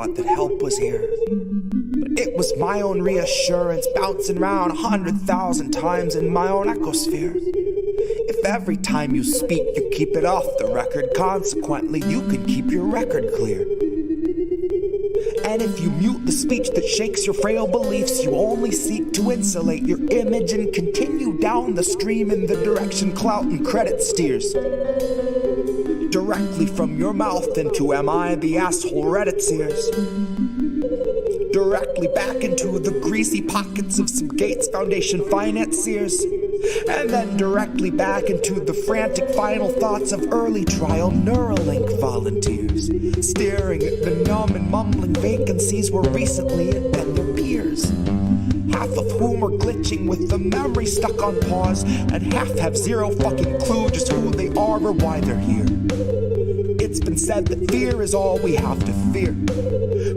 thought that help was here. But it was my own reassurance bouncing round 100,000 times in my own ecosphere. If every time you speak you keep it off the record, consequently you can keep your record clear. And if you mute the speech that shakes your frail beliefs, you only seek to insulate your image and continue down the stream in the direction clout and credit steers. Directly from your mouth into am I the asshole Reddit's ears. Directly back into the greasy pockets of some Gates Foundation financiers. And then directly back into the frantic final thoughts of early trial Neuralink volunteers, staring at the numb and mumbling vacancies where recently had been their peers. Half of whom are glitching with the memory stuck on pause, and half have zero fucking clue just who they are or why they're here. It's been said that fear is all we have to fear,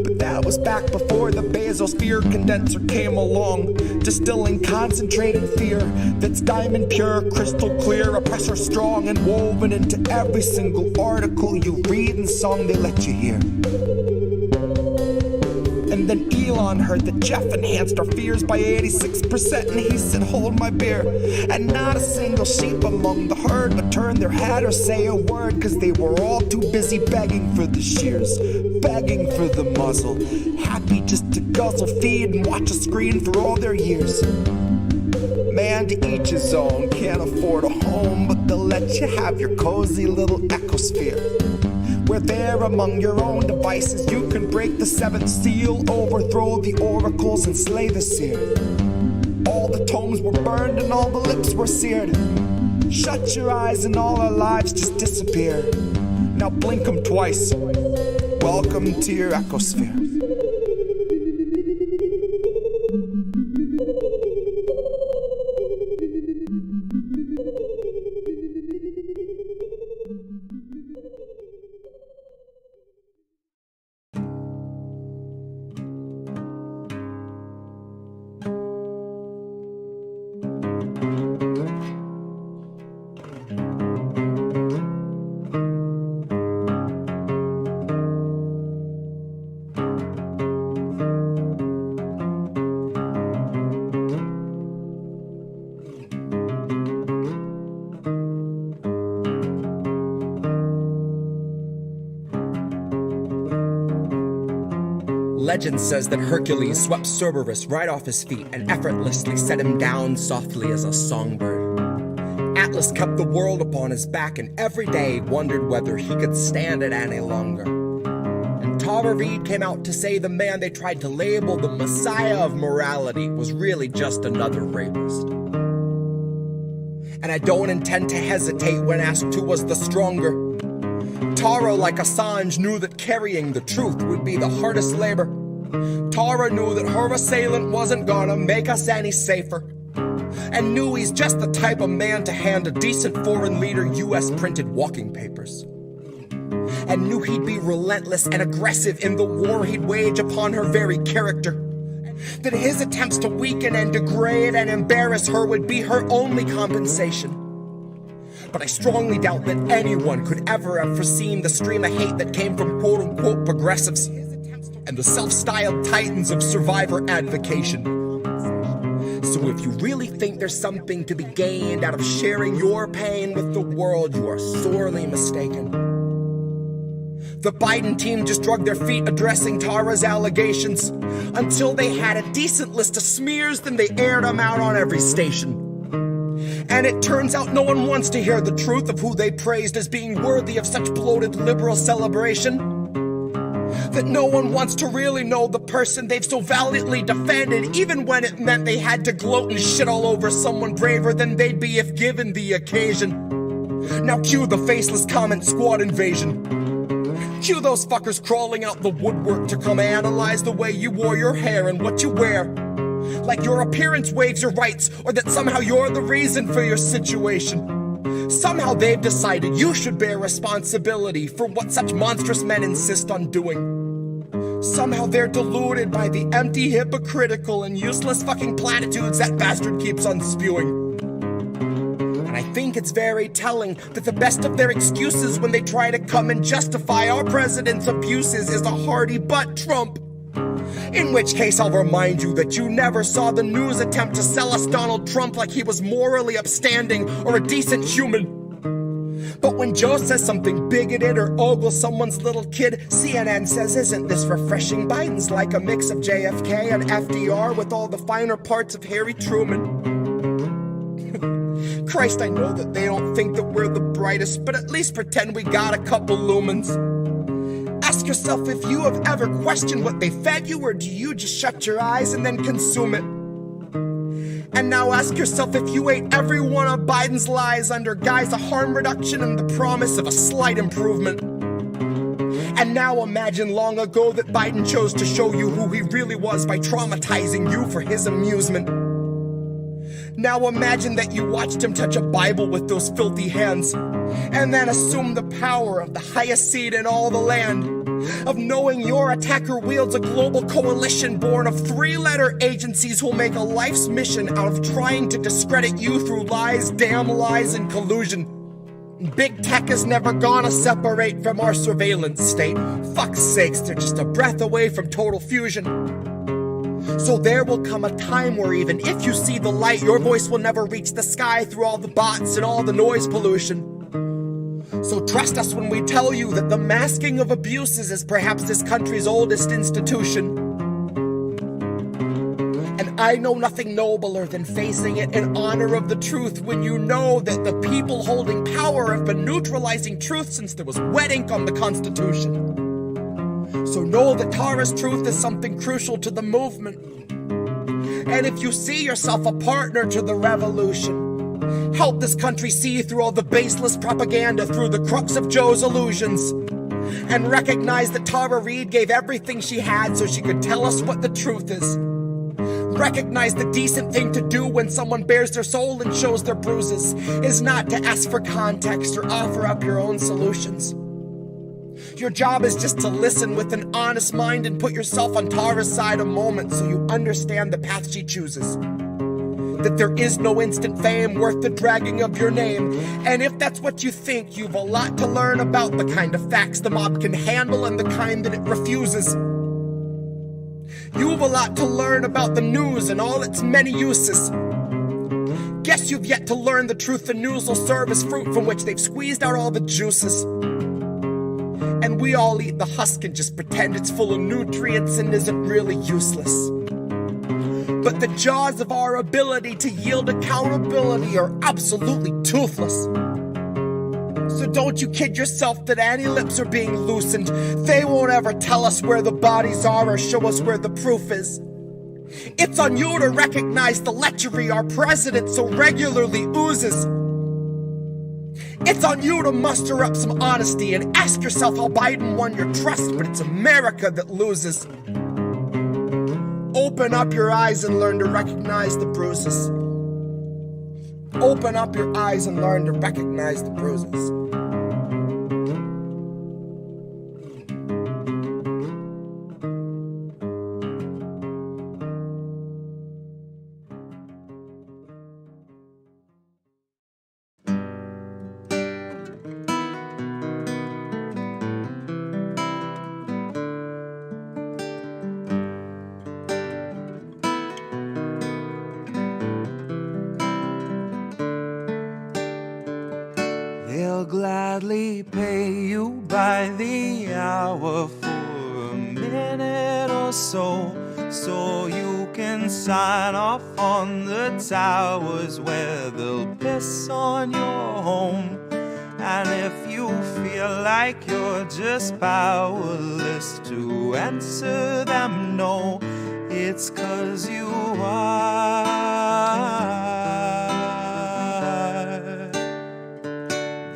but that was back before the basosphere condenser came along, distilling concentrated fear that's diamond pure, crystal clear, oppressor strong, and woven into every single article you read and song they let you hear. And then Elon heard that Jeff enhanced our fears by 86%, and he said, hold my beer. And not a single sheep among the herd would turn their head or say a word, cause they were all too busy begging for the shears, begging for the muzzle, happy just to guzzle, feed, and watch a screen for all their years. Man, to each his own, can't afford a home, but they'll let you have your cozy little ecosphere, where there among your own devices you can break the seventh seal, overthrow the oracles, and slay the seer. All the tomes were burned and all the lips were seared. Shut your eyes and all our lives just disappear. Now blink them twice. Welcome to your ecosphere. Legend says that Hercules swept Cerberus right off his feet and effortlessly set him down softly as a songbird. Atlas kept the world upon his back and every day wondered whether he could stand it any longer. And Reade came out to say the man they tried to label the messiah of morality was really just another rapist. And I don't intend to hesitate when asked who was the stronger. Tara, like Assange, knew that carrying the truth would be the hardest labor. Tara knew that her assailant wasn't gonna make us any safer, and knew he's just the type of man to hand a decent foreign leader US printed walking papers, and knew he'd be relentless and aggressive in the war he'd wage upon her very character, that his attempts to weaken and degrade and embarrass her would be her only compensation. But I strongly doubt that anyone could ever have foreseen the stream of hate that came from quote-unquote progressives and the self-styled titans of survivor advocation. So if you really think there's something to be gained out of sharing your pain with the world, you are sorely mistaken. The Biden team just drug their feet addressing Tara's allegations. Until they had a decent list of smears, then they aired them out on every station. And it turns out no one wants to hear the truth of who they praised as being worthy of such bloated liberal celebration. That no one wants to really know the person they've so valiantly defended, even when it meant they had to gloat and shit all over someone braver than they'd be if given the occasion. Now cue the faceless comment squad invasion. Cue those fuckers crawling out the woodwork to come analyze the way you wore your hair and what you wear. Like your appearance waives your rights, or that somehow you're the reason for your situation. Somehow they've decided you should bear responsibility for what such monstrous men insist on doing. Somehow they're deluded by the empty, hypocritical, and useless fucking platitudes that bastard keeps on spewing. And I think it's very telling that the best of their excuses when they try to come and justify our president's abuses is a hearty butt Trump. In which case I'll remind you that you never saw the news attempt to sell us Donald Trump like he was morally upstanding or a decent human. But when Joe says something bigoted or ogles someone's little kid, CNN says, isn't this refreshing? Biden's like a mix of JFK and FDR with all the finer parts of Harry Truman. Christ, I know that they don't think that we're the brightest, but at least pretend we got a couple lumens. Ask yourself if you have ever questioned what they fed you, or do you just shut your eyes and then consume it? And now ask yourself if you ate every one of Biden's lies under guise of harm reduction and the promise of a slight improvement. And now imagine long ago that Biden chose to show you who he really was by traumatizing you for his amusement. Now imagine that you watched him touch a Bible with those filthy hands, and then assume the power of the highest seat in all the land, of knowing your attacker wields a global coalition born of 3-letter agencies who'll make a life's mission out of trying to discredit you through lies, damn lies, and collusion. Big tech is never gonna separate from our surveillance state. Fuck's sakes, they're just a breath away from total fusion. So there will come a time where even if you see the light, your voice will never reach the sky through all the bots and all the noise pollution. So trust us when we tell you that the masking of abuses is perhaps this country's oldest institution. And I know nothing nobler than facing it in honor of the truth when you know that the people holding power have been neutralizing truth since there was wet ink on the Constitution. So know that Tara's truth is something crucial to the movement. And if you see yourself a partner to the revolution, help this country see through all the baseless propaganda through the crux of Joe's illusions. And recognize that Tara Reade gave everything she had so she could tell us what the truth is. Recognize the decent thing to do when someone bears their soul and shows their bruises is not to ask for context or offer up your own solutions. Your job is just to listen with an honest mind and put yourself on Tara's side a moment so you understand the path she chooses. That there is no instant fame worth the dragging of your name. And if that's what you think, you've a lot to learn about the kind of facts the mob can handle and the kind that it refuses. You've a lot to learn about the news and all its many uses. Guess you've yet to learn the truth the news will serve as fruit from which they've squeezed out all the juices. And we all eat the husk and just pretend it's full of nutrients and isn't really useless. But the jaws of our ability to yield accountability are absolutely toothless. So don't you kid yourself that any lips are being loosened. They won't ever tell us where the bodies are or show us where the proof is. It's on you to recognize the lechery our president so regularly oozes. It's on you to muster up some honesty and ask yourself how Biden won your trust, but it's America that loses. Open up your eyes and learn to recognize the bruises. Open up your eyes and learn to recognize the bruises. They'll gladly pay you by the hour for a minute or so, so you can sign off on the towers where they'll piss on your home. And if you feel like you're just powerless to answer them no, it's 'cause you are.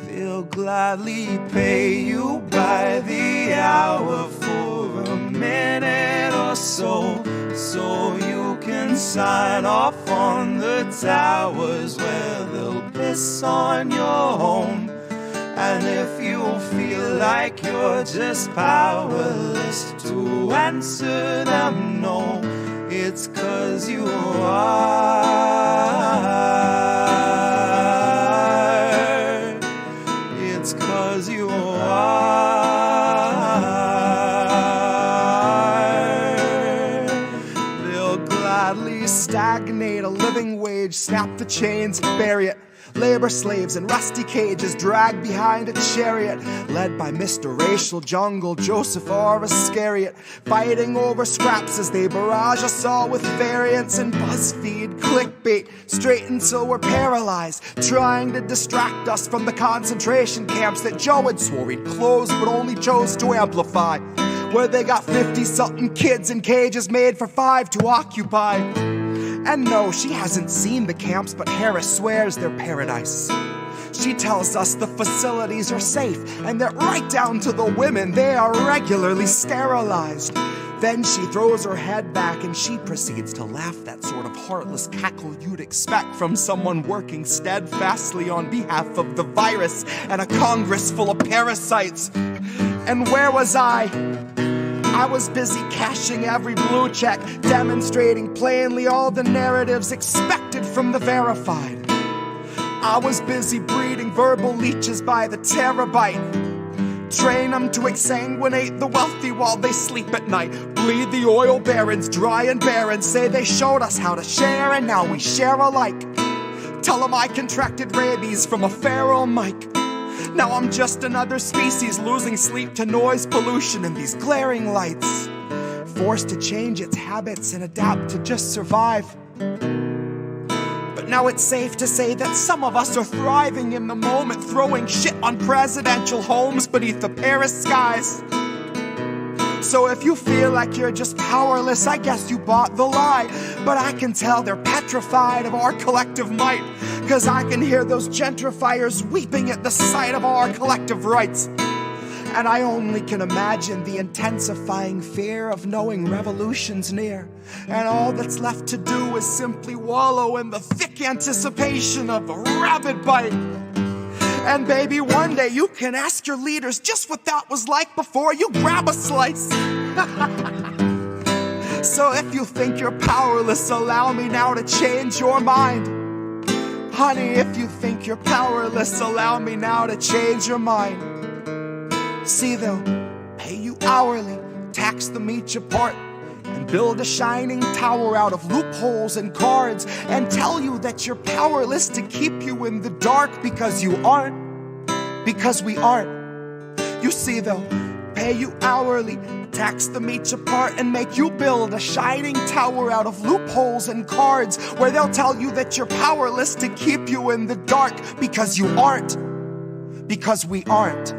They'll gladly pay you by the hour for a minute or so, so you can sign off on the towers where they'll piss on your home. And if you feel like you're just powerless to answer them no, it's 'cause you are. cage, snap the chains, bury it. Labor slaves in rusty cages dragged behind a chariot, led by Mr. Racial Jungle, Joseph R. Iscariot, fighting over scraps as they barrage us all with variants and BuzzFeed clickbait, straight until we're paralyzed, trying to distract us from the concentration camps that Joe had swore he'd close but only chose to amplify, where they got 50-something kids in cages made for 5 to occupy. And no, she hasn't seen the camps, but Harris swears they're paradise. She tells us the facilities are safe, and that right down to the women, they are regularly sterilized. Then she throws her head back and she proceeds to laugh, that sort of heartless cackle you'd expect from someone working steadfastly on behalf of the virus and a Congress full of parasites. And where was I? I was busy cashing every blue check, demonstrating plainly all the narratives expected from the verified. I was busy breeding verbal leeches by the terabyte. Train them to exsanguinate the wealthy while they sleep at night. Bleed the oil barons dry and barren. Say they showed us how to share and now we share alike. Tell them I contracted rabies from a feral mic. Now I'm just another species losing sleep to noise pollution and these glaring lights, forced to change its habits and adapt to just survive. But now it's safe to say that some of us are thriving in the moment, throwing shit on presidential homes beneath the Paris skies. So if you feel like you're just powerless, I guess you bought the lie. But I can tell they're petrified of our collective might, 'cause I can hear those gentrifiers weeping at the sight of our collective rights. And I only can imagine the intensifying fear of knowing revolution's near, and all that's left to do is simply wallow in the thick anticipation of a rabid bite. And baby, one day you can ask your leaders just what that was like before you grab a slice. So if you think you're powerless, allow me now to change your mind. Honey, if you think you're powerless, allow me now to change your mind. See, they'll pay you hourly, tax them each apart, and build a shining tower out of loopholes and cards, and tell you that you're powerless to keep you in the dark, because you aren't, because we aren't. You see, they'll pay you hourly, tax them each apart, and make you build a shining tower out of loopholes and cards, where they'll tell you that you're powerless to keep you in the dark, because you aren't, because we aren't.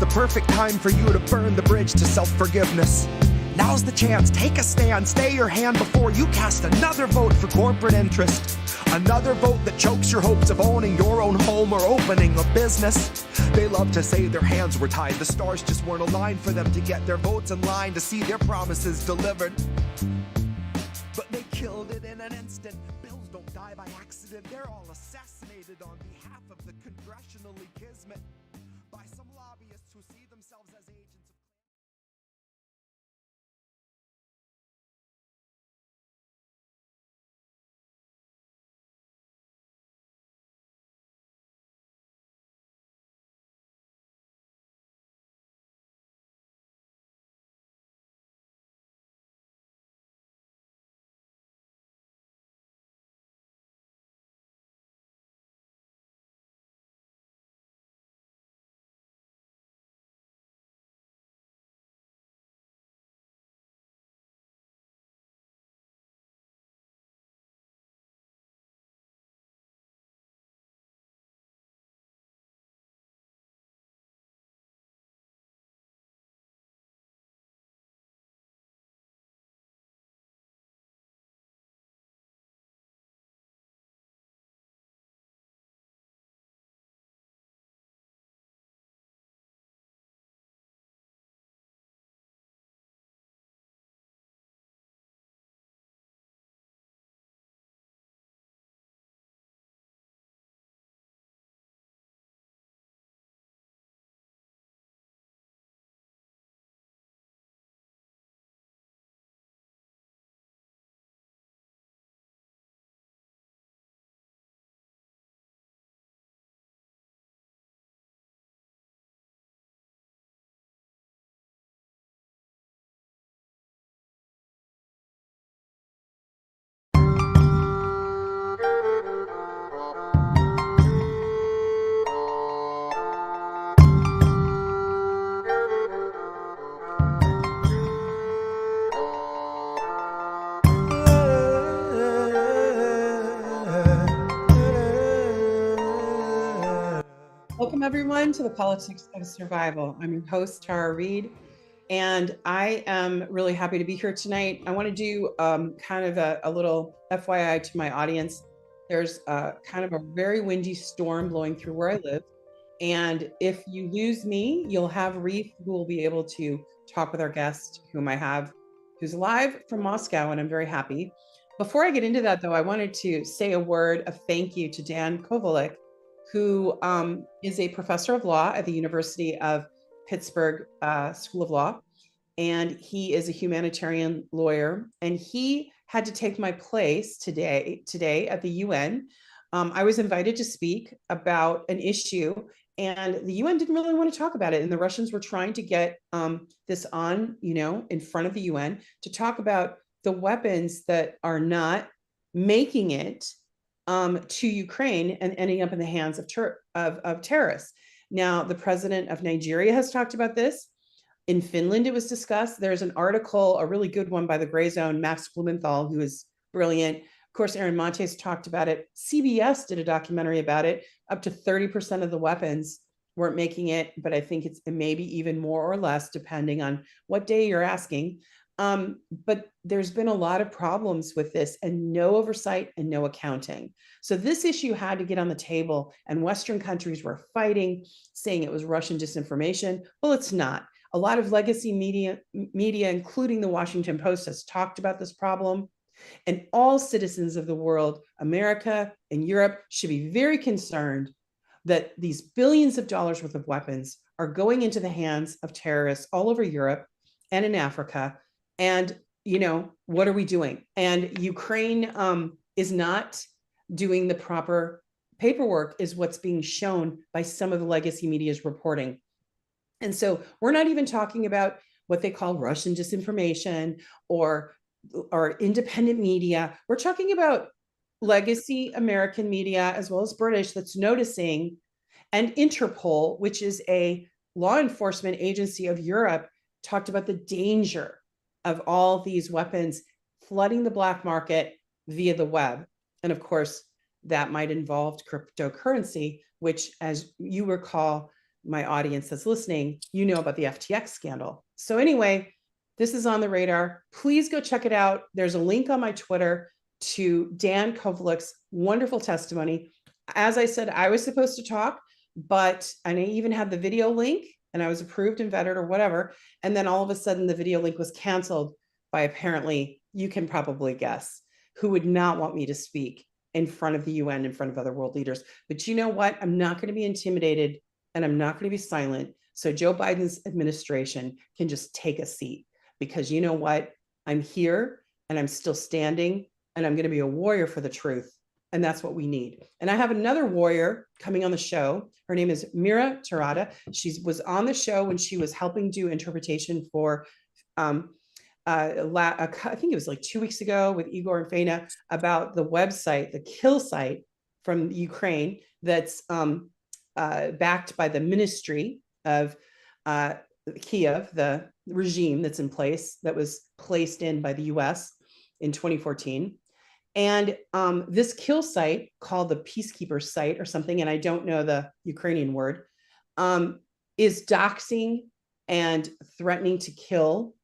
Perfect time for you to burn the bridge to self-forgiveness. Now's the chance, take a stand, stay your hand before you cast another vote for corporate interest. Another vote that chokes your hopes of owning your own home or opening a business. They love to say their hands were tied, the stars just weren't aligned for them to get their votes in line to see their promises delivered. But they killed it in an instant. Bills don't die by accident, they're all assassinated on behalf of the congressionally kismet by some lobbyists who see themselves as agents. everyone to the Politics of Survival. I'm your host, Tara Reade, and I am really happy to be here tonight. I want to do kind of a little FYI to my audience. There's kind of a very windy storm blowing through where I live. And if you lose me, you'll have Reef, who will be able to talk with our guest, whom I have, who's live from Moscow, and I'm very happy. Before I get into that, though, I wanted to say a word of thank you to Dan Kovalik, who is a professor of law at the University of Pittsburgh School of Law. And he is a humanitarian lawyer. And he had to take my place today at the UN. I was invited to speak about an issue, and the UN didn't really want to talk about it. And the Russians were trying to get this on, in front of the UN to talk about the weapons that are not making it to Ukraine and ending up in the hands of terrorists. Now, the president of Nigeria has talked about this. In Finland, it was discussed. There's an article, a really good one by the Gray Zone, Max Blumenthal, who is brilliant. Of course, Aaron Montes talked about it. CBS did a documentary about it. Up to 30% of the weapons weren't making it, but I think it's maybe even more or less, depending on what day you're asking. But there's been a lot of problems with this and no oversight and no accounting. So this issue had to get on the table, and Western countries were fighting, saying it was Russian disinformation. Well, it's not. A lot of legacy media, including the Washington Post, has talked about this problem. And all citizens of the world, America and Europe, should be very concerned that these billions of dollars worth of weapons are going into the hands of terrorists all over Europe and in Africa. And, what are we doing? And Ukraine is not doing the proper paperwork, is what's being shown by some of the legacy media's reporting. And so we're not even talking about what they call Russian disinformation or independent media. We're talking about legacy American media as well as British that's noticing, and Interpol, which is a law enforcement agency of Europe, talked about the danger of all these weapons flooding the black market via the web. And of course, that might involve cryptocurrency, which, as you recall, my audience that's listening, about the FTX scandal. So anyway, this is on the radar. Please go check it out. There's a link on my Twitter to Dan Kovalik's wonderful testimony. As I said, I was supposed to talk, and I even had the video link, and I was approved and vetted or whatever. And then all of a sudden the video link was canceled by, apparently, you can probably guess who would not want me to speak in front of the UN, in front of other world leaders. But you know what? I'm not going to be intimidated, and I'm not going to be silent. So Joe Biden's administration can just take a seat, because you know what? I'm here and I'm still standing, and I'm going to be a warrior for the truth. And that's what we need. And I have another warrior coming on the show. Her name is Mira Terada. She was on the show when she was helping do interpretation for, I think it was like 2 weeks ago with Igor and Faina, about the website, the kill site from Ukraine that's backed by the Ministry of Kiev, the regime that's in place, that was placed in by the US in 2014. And this kill site, called the Peacekeeper site or something, and I don't know the Ukrainian word, is doxing and threatening to kill.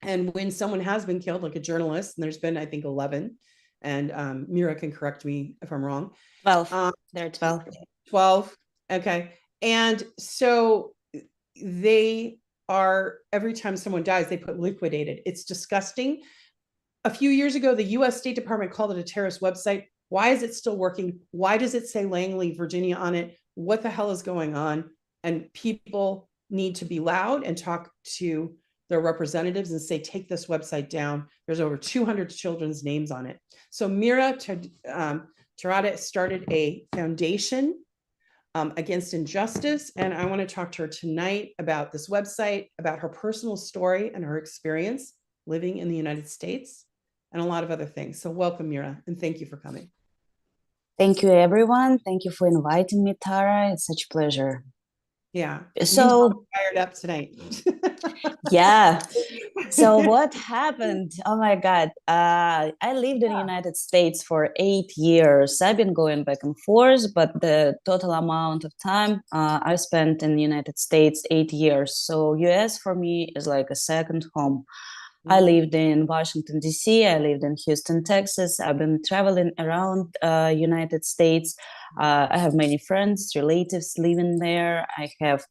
And when someone has been killed, like a journalist, and there's been, I think, 11, and Mira can correct me if I'm wrong. 12. There are 12. 12. Okay. And so they are, every time someone dies, they put liquidated. It's disgusting. A few years ago, the US State Department called it a terrorist website. Why is it still working? Why does it say Langley, Virginia on it? What the hell is going on? And people need to be loud and talk to their representatives and say, take this website down. There's over 200 children's names on it. So Mira Terada started a foundation against injustice. And I want to talk to her tonight about this website, about her personal story and her experience living in the United States, and a lot of other things. So welcome, Mira, and thank you for coming. Thank you, everyone. Thank you for inviting me, Tara. It's such a pleasure. Yeah. So fired up tonight. Yeah. So what happened? Oh my God. I lived in the United States for 8 years. I've been going back and forth, but the total amount of time I spent in the United States, 8 years. So US for me is like a second home. I lived in Washington, D.C. I lived in Houston, Texas. I've been traveling around United States. I have many friends, relatives living there. I have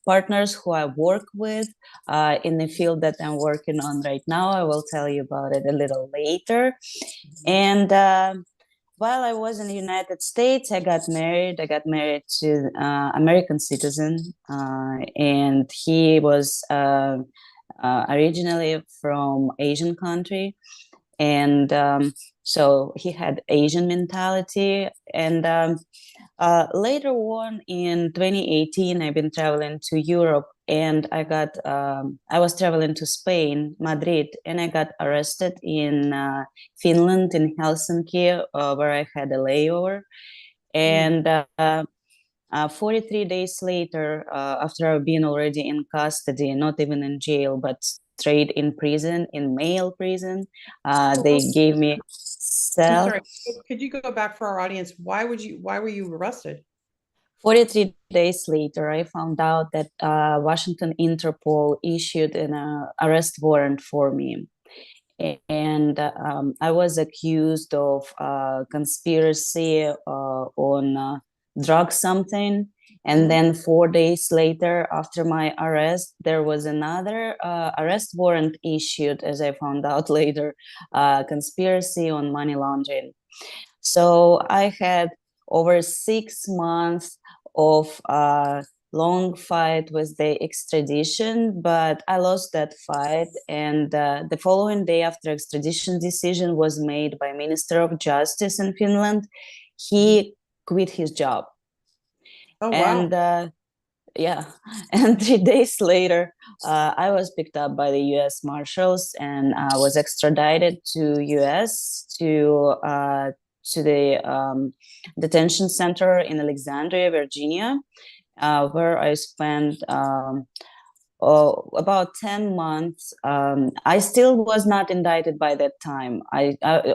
partners who I work with in the field that I'm working on right now. I will tell you about it a little later. And while I was in the United States, I got married. I got married to American citizen, and he was originally from Asian country, and so he had Asian mentality. And later on in 2018, I've been traveling to Europe, and I was traveling to Spain, Madrid, and I got arrested in Finland, in Helsinki, where I had a layover. And 43 days later, after I've been already in custody, not even in jail, but straight in prison, in male prison, they gave me I'm cell. sorry. Could you go back for our audience? Why were you arrested? 43 days later, I found out that Washington Interpol issued an arrest warrant for me. And I was accused of conspiracy on drug something. And then 4 days later, after my arrest, there was another arrest warrant issued, as I found out later, conspiracy on money laundering. So I had over 6 months of long fight with the extradition, but I lost that fight. And the following day, after extradition decision was made by Minister of Justice in Finland, he quit his job. Oh, wow. And yeah, and 3 days later, I was picked up by the U.S. Marshals and was extradited to U.S. To the detention center in Alexandria, Virginia, where I spent about 10 months. I still was not indicted by that time.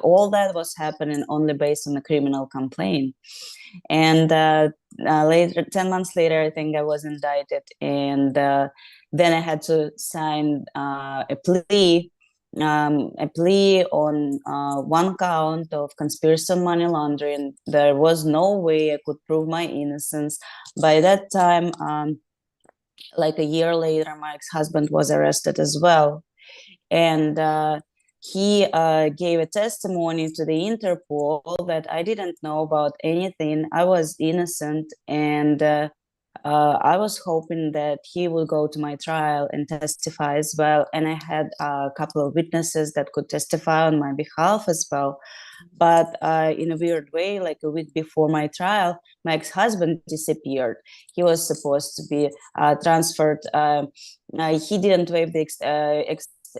All that was happening only based on a criminal complaint. And later, 10 months later, I think I was indicted. And then I had to sign a plea on one count of conspiracy on money laundering. There was no way I could prove my innocence. By that time, like a year later, my ex-husband was arrested as well. And he gave a testimony to the Interpol that I didn't know about anything. I was innocent, and I was hoping that he would go to my trial and testify as well. And I had a couple of witnesses that could testify on my behalf as well. But in a weird way, like a week before my trial, my ex-husband disappeared. He was supposed to be transferred. He didn't waive the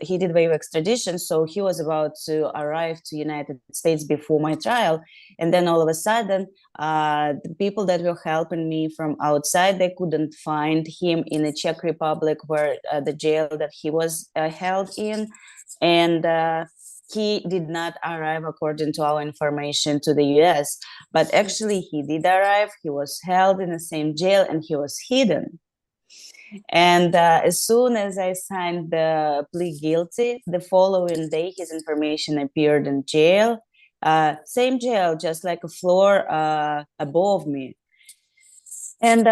he did waive extradition, so he was about to arrive to United States before my trial. And then all of a sudden, the people that were helping me from outside, they couldn't find him in the Czech Republic, where the jail that he was held in. And he did not arrive according to our information to the US, but actually he did arrive. He was held in the same jail and he was hidden. And as soon as I signed the plea guilty, the following day his information appeared in jail. Same jail, just like a floor above me. And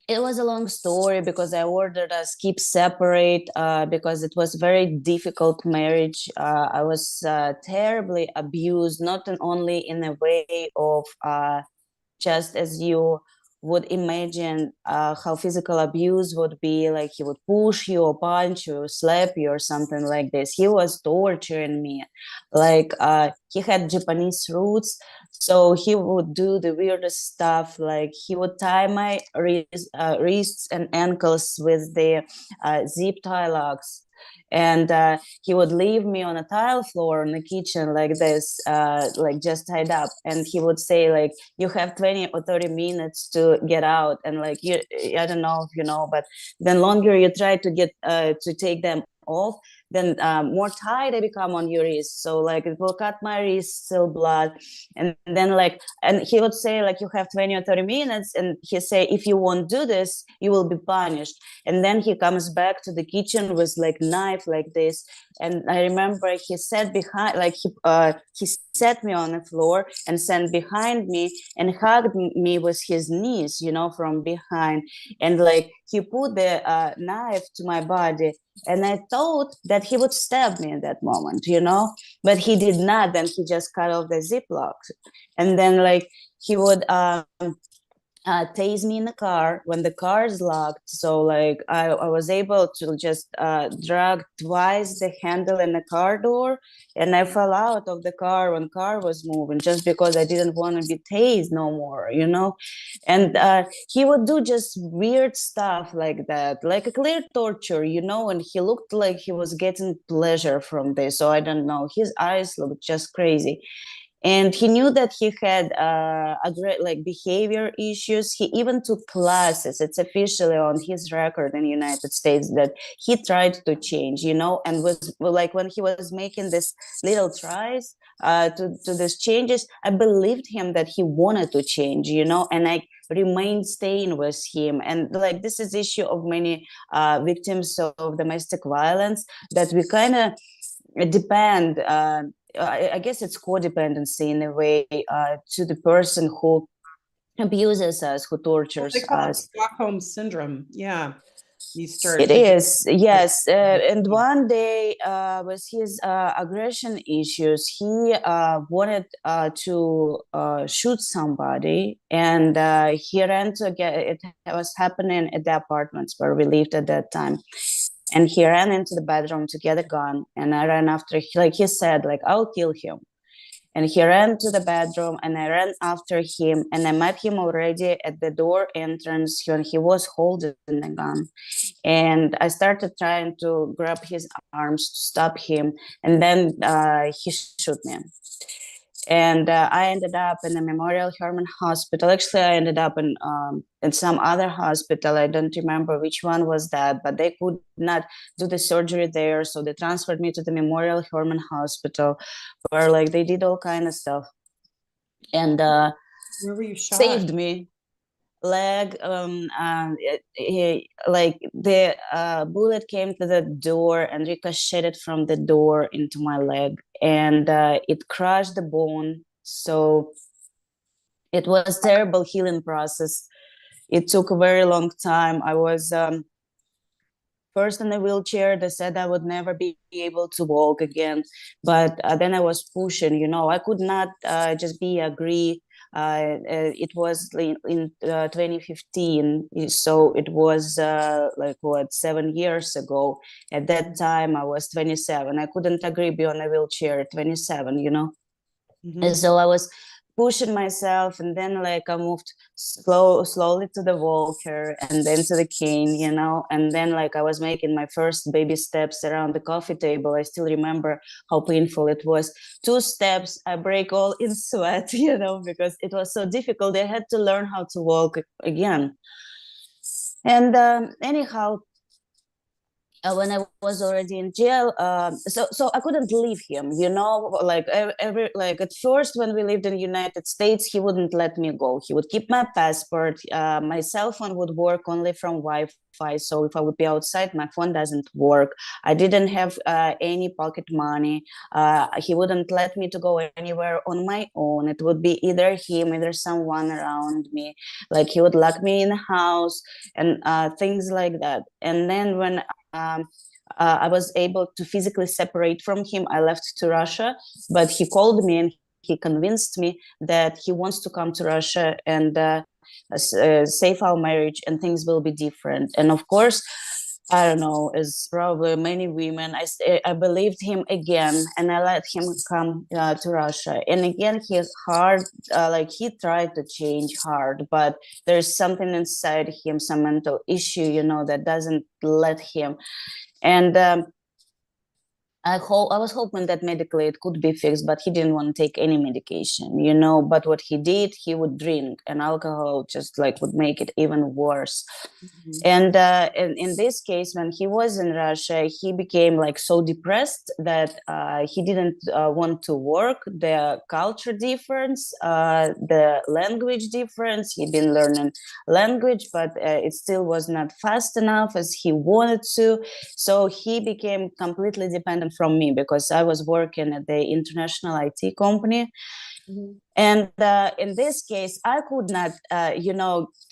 it was a long story because I ordered us keep separate because it was very difficult marriage. I was terribly abused, not only in a way of just as you would imagine how physical abuse would be, like he would push you or punch you or slap you or something like this. He was torturing me. Like he had Japanese roots, so he would do the weirdest stuff. Like he would tie my wrists and ankles with the zip tie locks. And he would leave me on a tile floor in the kitchen like this, like just tied up. And he would say like, you have 20 or 30 minutes to get out. And like, I don't know if you know, but the longer you try to get to take them off, then more tight I become on your wrist. So like it will cut my wrist, still blood. And then like, and he would say like, you have 20 or 30 minutes. And he say, if you won't do this, you will be punished. And then he comes back to the kitchen with like knife like this. And I remember he sat behind, like he set me on the floor and sat behind me and hugged me with his knees, you know, from behind. And like he put the knife to my body. And I thought that he would stab me in that moment, you know, but he did not. Then he just cut off the ziploc. And then like he would tase me in the car when the car is locked. So like I was able to just drag twice the handle in the car door, and I fell out of the car when car was moving just because I didn't want to be tased no more, you know. And he would do just weird stuff like that, like a clear torture, you know. And he looked like he was getting pleasure from this. So I don't know, his eyes looked just crazy. And he knew that he had a great like behavior issues. He even took classes. It's officially on his record in the United States that he tried to change, you know, and was like when he was making this little tries to these changes, I believed him that he wanted to change, you know, and I remained staying with him. And like this is issue of many victims of domestic violence, that we kind of depend I guess it's codependency in a way to the person who abuses us, who tortures They call it us. Stockholm syndrome. Yeah. You start. It is, yes. And one day, with his aggression issues, he wanted to shoot somebody, and he ran to get it. Was happening at the apartments where we lived at that time. And he ran into the bedroom to get a gun, and I ran after. Like he said, like I'll kill him. And he ran to the bedroom, and I ran after him, and I met him already at the door entrance when he was holding the gun. And I started trying to grab his arms to stop him, and then he shot me. And I ended up in a Memorial Hermann Hospital. Actually, I ended up in some other hospital. I don't remember which one was that, but they could not do the surgery there, so they transferred me to the Memorial Hermann Hospital, where like they did all kind of stuff, and where were you shot? saved me. Leg, like the bullet came to the door and ricocheted from the door into my leg, and it crushed the bone. So it was terrible healing process. It took a very long time. I was first in a wheelchair. They said I would never be able to walk again, but then I was pushing, you know. I could not just be agree. It was in 2015, so it was like what, 7 years ago. At that time I was 27. I couldn't agree be on a wheelchair at 27, you know. And so I was pushing myself, and then like I moved slowly to the walker, and then to the cane, you know. And then like I was making my first baby steps around the coffee table. I still remember how painful it was. 2 steps, I break all in sweat, you know, because it was so difficult. I had to learn how to walk again. And anyhow, when I was already in jail, so I couldn't leave him, you know. Like like at first when we lived in the United States, he wouldn't let me go. He would keep my passport. My cell phone would work only from Wi-Fi. So if I would be outside, my phone doesn't work. I didn't have any pocket money. He wouldn't let me to go anywhere on my own. It would be either him, either someone around me. Like he would lock me in the house and things like that. And then when I was able to physically separate from him, I left to Russia, but he called me and he convinced me that he wants to come to Russia and save our marriage, and things will be different. And of course, I don't know, as probably many women, I believed him again, and I let him come to Russia. And again, he's hard, like he tried to change hard, but there's something inside him, some mental issue, you know, that doesn't let him. And I was hoping that medically it could be fixed, but he didn't want to take any medication, you know. But what he did, he would drink, and alcohol just like would make it even worse. And in this case, when he was in Russia, he became like so depressed that he didn't want to work. The culture difference, the language difference. He'd been learning language, but it still was not fast enough as he wanted to. So he became completely dependent from me because I was working at the international IT company. And in this case, I could not,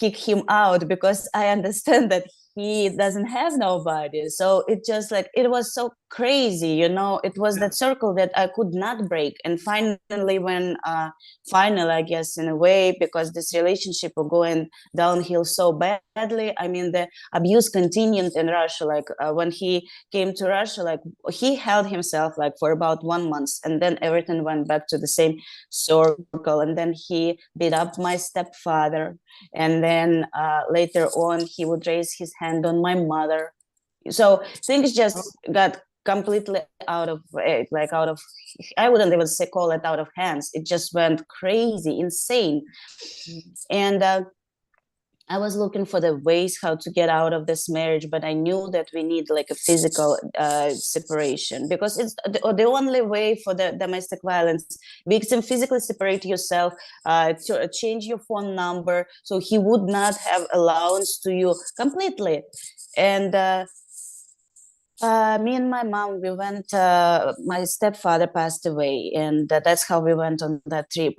kick him out because I understand that he doesn't have nobody. So it just like, it was so crazy, you know, it was that circle that I could not break. And finally, when, I guess in a way, because this relationship was going downhill so badly, I mean, the abuse continued in Russia. Like when he came to Russia, like he held himself like for about 1 month, and then everything went back to the same circle. And then he beat up my stepfather, and then later on he would raise his hand on my mother. So things just got completely out of I wouldn't even say call it out of hands. It just went crazy, insane. And I was looking for the ways how to get out of this marriage, but I knew that we need like a physical separation, because it's the only way for the domestic violence victim. Physically separate yourself, to change your phone number so he would not have allowance to you completely. And me and my mom, we went, my stepfather passed away, and that's how we went on that trip.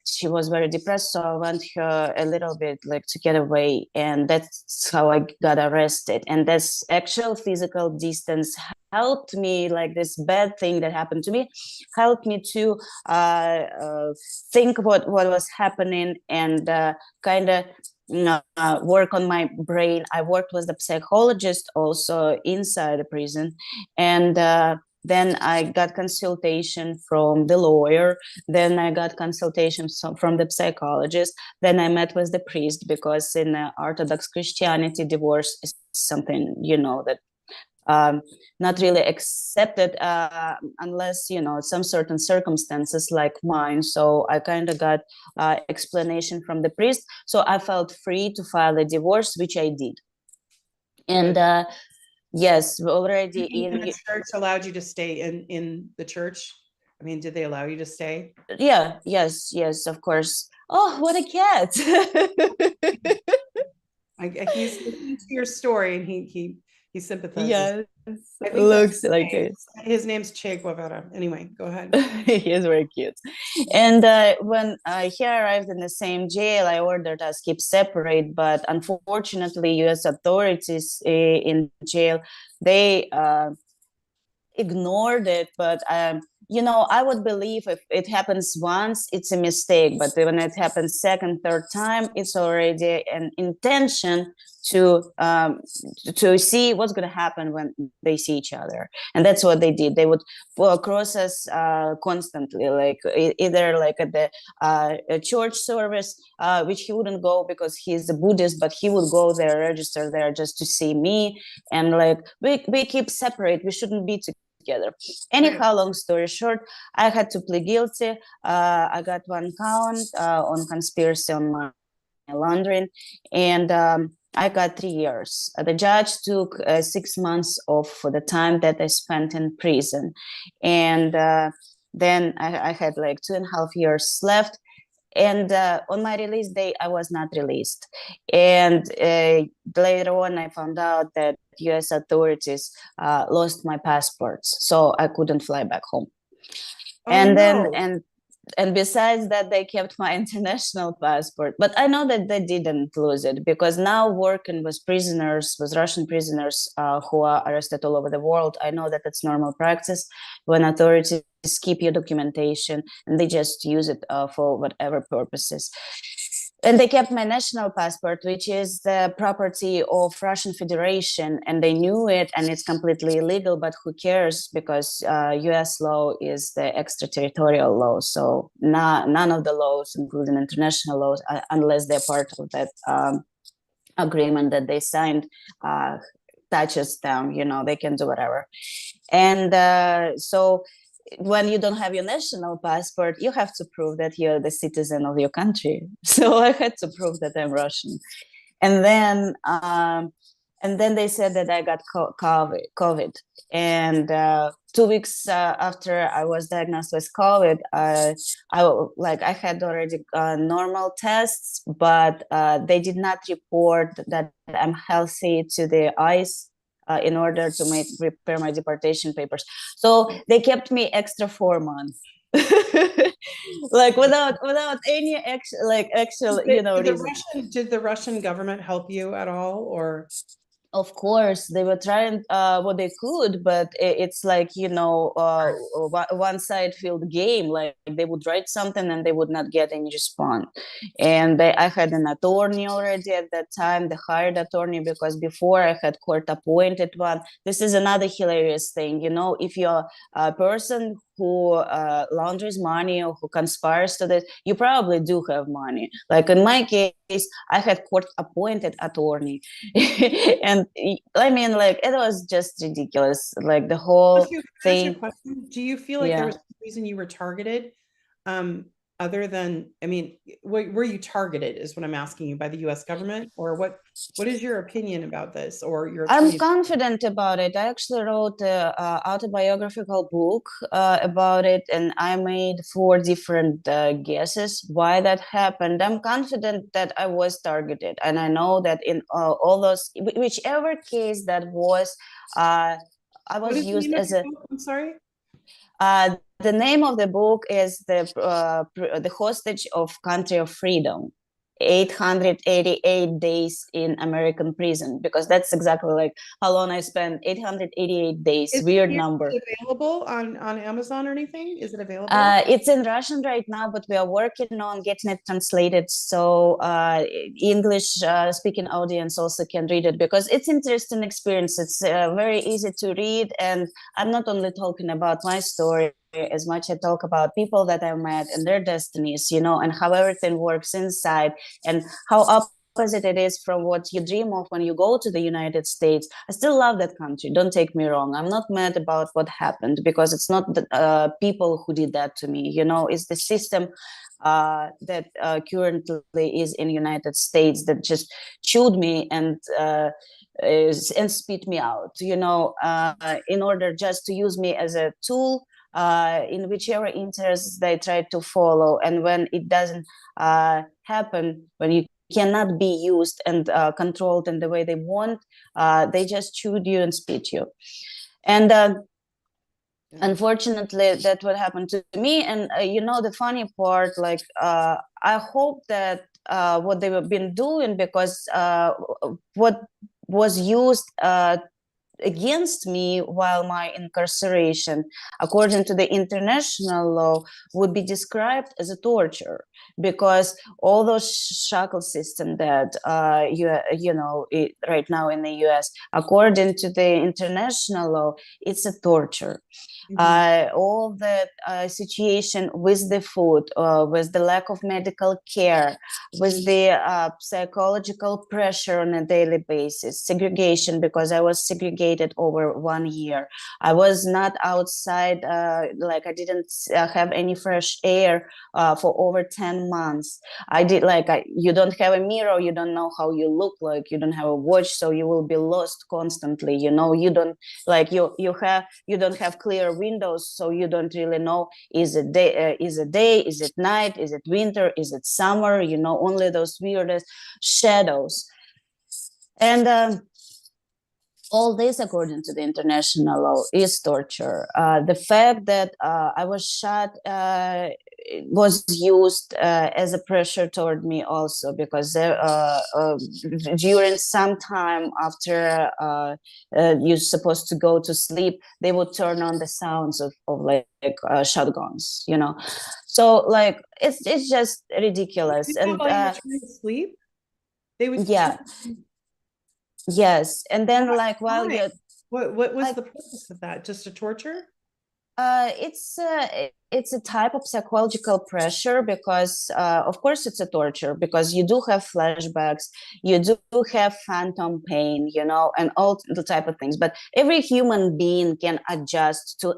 She was very depressed, so I went her a little bit like to get away, and that's how I got arrested. And this actual physical distance helped me, like this bad thing that happened to me, helped me to think what was happening, and kind of work on my brain. I worked with the psychologist also inside the prison, and then I got consultation from the lawyer, then I got consultation from the psychologist, then I met with the priest, because in Orthodox Christianity, divorce is something, you know, that not really accepted unless, you know, some certain circumstances like mine. So I kind of got explanation from the priest. So I felt free to file a divorce, which I did. And yes, already in the church allowed you to stay in the church. I mean, did they allow you to stay? Yeah, yes, of course. Oh, what a cat. He's listening to your story, and he sympathizes. Yes, looks like it. His name's Che Guevara. Anyway, go ahead. He is very cute. And when he arrived in the same jail, I ordered us keep separate. But unfortunately, U.S. authorities in jail, they ignored it. But you know, I would believe if it happens once, it's a mistake. But when it happens second, third time, it's already an intention to see what's going to happen when they see each other. And that's what they did. They would cross us constantly, like either like at the a church service, which he wouldn't go because he's a Buddhist, but he would go there, register there just to see me. And like we keep separate. We shouldn't be together. Anyhow, long story short, I had to plead guilty. I got 1 count on conspiracy on my laundering, and I got 3 years. The judge took 6 months off for the time that I spent in prison. And then I had like 2.5 years left. And on my release day, I was not released. And later on, I found out that US authorities lost my passports, so I couldn't fly back home. And besides that, they kept my international passport. But I know that they didn't lose it, because now working with prisoners, with Russian prisoners who are arrested all over the world, I know that it's normal practice when authorities keep your documentation and they just use it for whatever purposes. And they kept my national passport, which is the property of Russian Federation, and they knew it, and it's completely illegal, but who cares, because US law is the extraterritorial law. So none of the laws, including international laws, unless they're part of that agreement that they signed, touches them, they can do whatever. And so when you don't have your national passport, you have to prove that you're the citizen of your country. So I had to prove that I'm Russian. And then they said that I got COVID. And 2 weeks after I was diagnosed with COVID, I had already normal tests, but they did not report that I'm healthy to the ICE in order to prepare my deportation papers. So they kept me extra 4 months. Like without any actual reason. Did the Russian government help you at all, or? Of course, they were trying what they could, but it's like, one side field game. Like they would write something and they would not get any response. And I had an attorney already at that time, the hired attorney, because before I had court appointed one. This is another hilarious thing. If you're a person who launders money or who conspires to this, you probably do have money. Like in my case, I had court appointed attorney. And I mean, like, it was just ridiculous. Like the whole thing. Do you feel like there was a reason you were targeted? Other than, I mean, were you targeted is what I'm asking you, by the US government, or what is your opinion about this, or your opinion? I'm confident about it. I actually wrote an autobiographical book about it, and I made 4 different guesses why that happened. I'm confident that I was targeted, and I know that in all those, whichever case that was, I was used as a... I'm sorry? The name of the book is the Hostage of Country of Freedom, 888 days in American prison, because that's exactly like how long I spent. 888 days. Weird number. Is it available on Amazon or anything? Is it available? It's in Russian right now, but we are working on getting it translated, so English speaking audience also can read it, because it's interesting experience. It's very easy to read, and I'm not only talking about my story as much I talk about people that I met and their destinies, and how everything works inside, and how opposite it is from what you dream of when you go to the United States. I still love that country, don't take me wrong. I'm not mad about what happened, because it's not the people who did that to me, it's the system that currently is in United States that just chewed me and spit me out, in order just to use me as a tool in whichever interests they try to follow. And when it doesn't happen, when you cannot be used and controlled in the way they want, they just chewed you and spit you. And unfortunately, that's what happened to me. And the funny part, like, I hope that what they've been doing, because what was used against me while my incarceration, according to the international law, would be described as a torture, because all those shackle system that right now in the US, according to the international law, it's a torture. All that situation with the food, with the lack of medical care, with the psychological pressure on a daily basis, segregation, because I was segregated over 1 year. I was not outside, I didn't have any fresh air for over 10 months. You don't have a mirror, you don't know how you look like, you don't have a watch, so you will be lost constantly. You don't you don't have clear windows, so you don't really know, is it day, is it night, is it winter, is it summer, only those weirdest shadows. And all this, according to the international law, is torture. The fact that I was shot was used as a pressure toward me also, because during some time after you're supposed to go to sleep, they would turn on the sounds of shotguns, So it's just ridiculous. And while you were trying to sleep, they would Yes, and then while what was the purpose of that? Just to torture? It's a type of psychological pressure because, of course, it's a torture because you do have flashbacks, you do have phantom pain, and all the type of things. But every human being can adjust to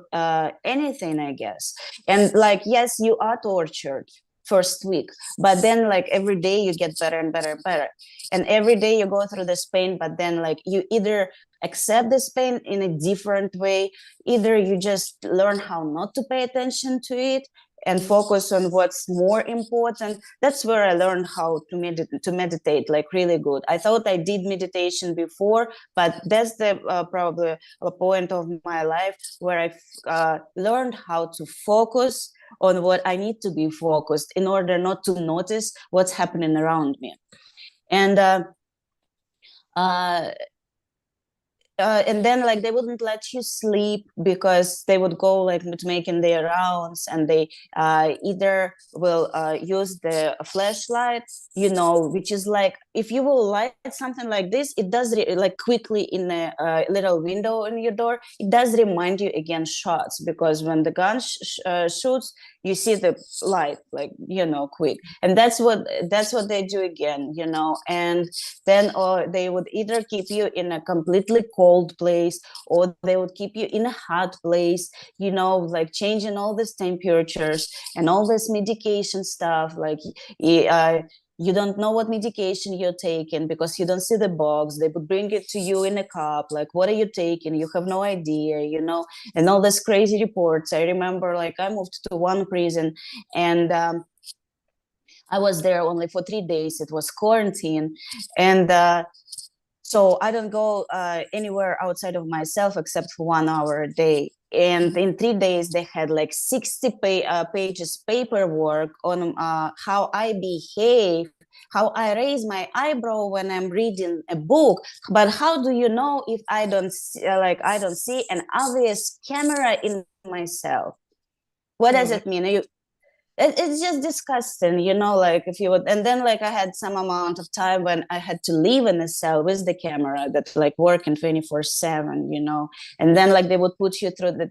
anything, I guess. And like, yes, you are tortured first week, but then like every day you get better and better and better, and every day you go through this pain. But then like you either accept this pain in a different way, either you just learn how not to pay attention to it and focus on what's more important. That's where I learned how to meditate like really good. I thought I did meditation before, but that's the probably a point of my life where I learned how to focus on what I need to be focused in order not to notice what's happening around me. And and then like they wouldn't let you sleep because they would go like making their rounds, and they either will use the flashlight, which is like, if you will light something like this, it does like quickly in a little window in your door, it does remind you against shots, because when the gun shoots, you see the light like quick, and that's what they do again, and then they would either keep you in a completely cold place, or they would keep you in a hot place, like changing all these temperatures and all this medication stuff. Like you don't know what medication you're taking because you don't see the box. They would bring it to you in a cup, like, what are you taking? You have no idea, and all these crazy reports. I remember like I moved to one prison, and I was there only for 3 days. It was quarantine. And so I don't go anywhere outside of myself except for 1 hour a day. And in 3 days, they had like 60 pages paperwork on how I behave, how I raise my eyebrow when I'm reading a book. But how do you know if I don't see an obvious camera in myself? What does it mean? It's just disgusting, like if you would. And then like I had some amount of time when I had to live in a cell with the camera that like working 24/7, and then like they would put you through the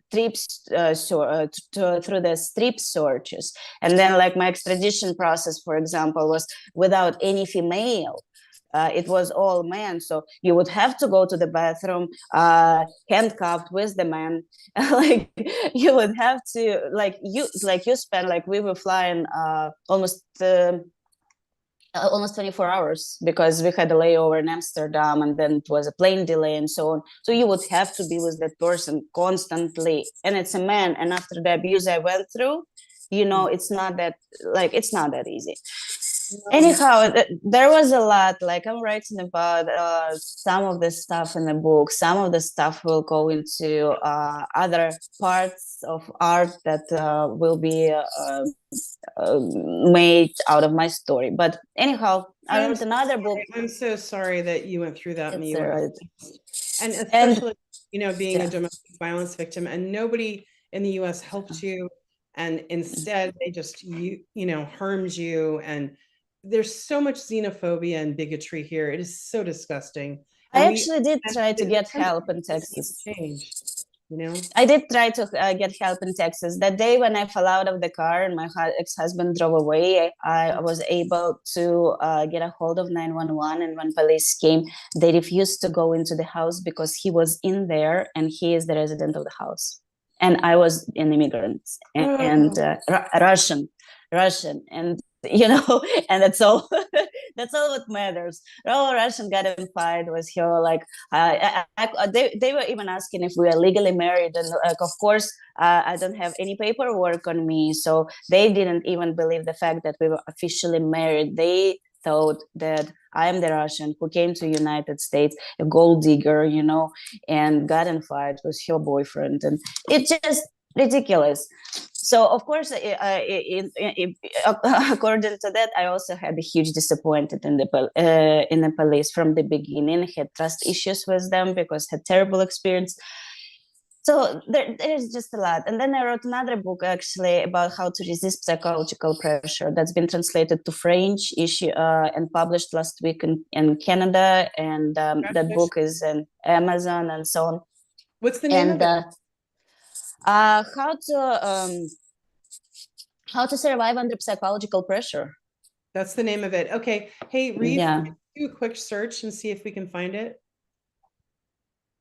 through the strip searches. And then like my extradition process, for example, was without any female. It was all men, so you would have to go to the bathroom handcuffed with the man. Like you would have to you spend like, we were flying almost 24 hours because we had a layover in Amsterdam, and then it was a plane delay and so on. So you would have to be with that person constantly, and it's a man. And after the abuse I went through, it's not that easy. Anyhow, there was a lot. Like I'm writing about some of the stuff in the book. Some of the stuff will go into other parts of art that will be made out of my story. But anyhow, I wrote another book. I'm so sorry that you went through that, Mira. And especially, being a domestic violence victim, and nobody in the U.S. helped you, and instead they just harmed you. And there's so much xenophobia and bigotry here. It is so disgusting. And I actually did try to get help in Texas. I did try to get help in Texas. That day when I fell out of the car and my ex-husband drove away, I was able to get a hold of 911. And when police came, they refused to go into the house because he was in there and he is the resident of the house. And I was an immigrant and Russian. And and that's all. That's all what matters. All Russian got in fight was here. Like they were even asking if we are legally married, and like of course I don't have any paperwork on me, so they didn't even believe the fact that we were officially married. They thought that I am the Russian who came to United States, a gold digger, and got in fight with her boyfriend, and it's just ridiculous. So of course, according to that, I also had a huge disappointment in the police from the beginning. Had trust issues with them because had terrible experience. So there's just a lot. And then I wrote another book actually about how to resist psychological pressure. That's been translated to French and published last week in Canada. And that book is in Amazon and so on. What's the name of it? How to survive under psychological pressure. That's the name of it. Okay. Hey, Reade, Yeah. do a quick search and see if we can find it.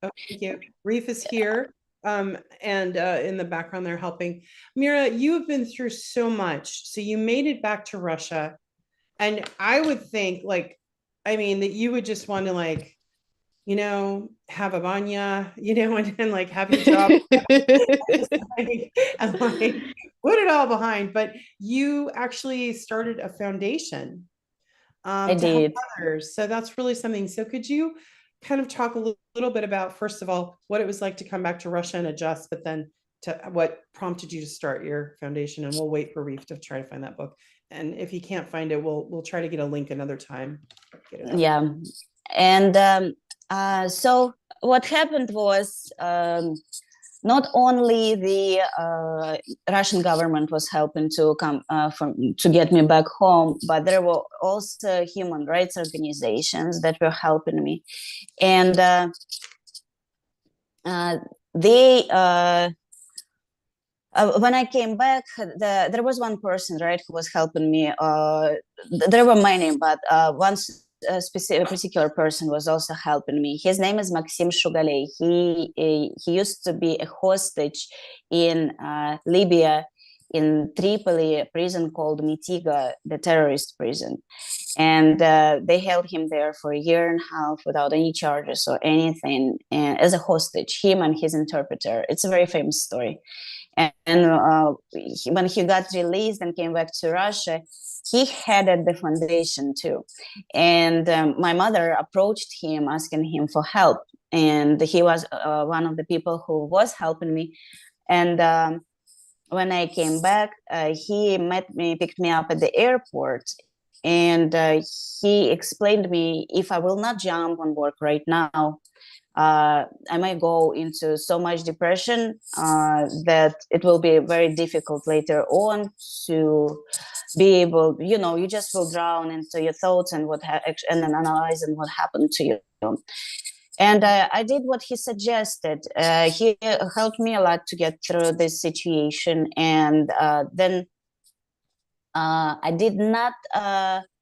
Oh, thank you. Reef is here. And in the background, they're helping. Mira, you have been through so much. So you made it back to Russia. And I would think, like, I mean, that you would just want to, like, you know, have a banya, you know, and like have your job and like put it all behind. But you actually started a foundation I to help did. others. So that's really something. So could you kind of talk a little bit about, first of all, what it was like to come back to Russia and adjust, but then to what prompted you to start your foundation? And we'll wait for Reef to try to find that book. And if you can't find it, we'll try to get a link another time. Yeah. And so what happened was, not only the Russian government was helping to come to get me back home, but there were also human rights organizations that were helping me, and they. When I came back, there was one person, right, who was helping me. There were many, but one particular person was also helping me. His name is Maxim Shugaley. He used to be a hostage in Libya, in Tripoli, a prison called Mitiga, the terrorist prison. And they held him there for a year and a half without any charges or anything, and as a hostage, him and his interpreter. It's a very famous story. And when he got released and came back to Russia, he headed the foundation too. And my mother approached him, asking him for help. And he was one of the people who was helping me. And when I came back, he picked me up at the airport. And he explained to me, if I will not jump on work right now, I might go into so much depression that it will be very difficult later on to be able, you just will drown into your thoughts and and then analyzing what happened to you. And I did what he suggested. He helped me a lot to get through this situation. And then I did not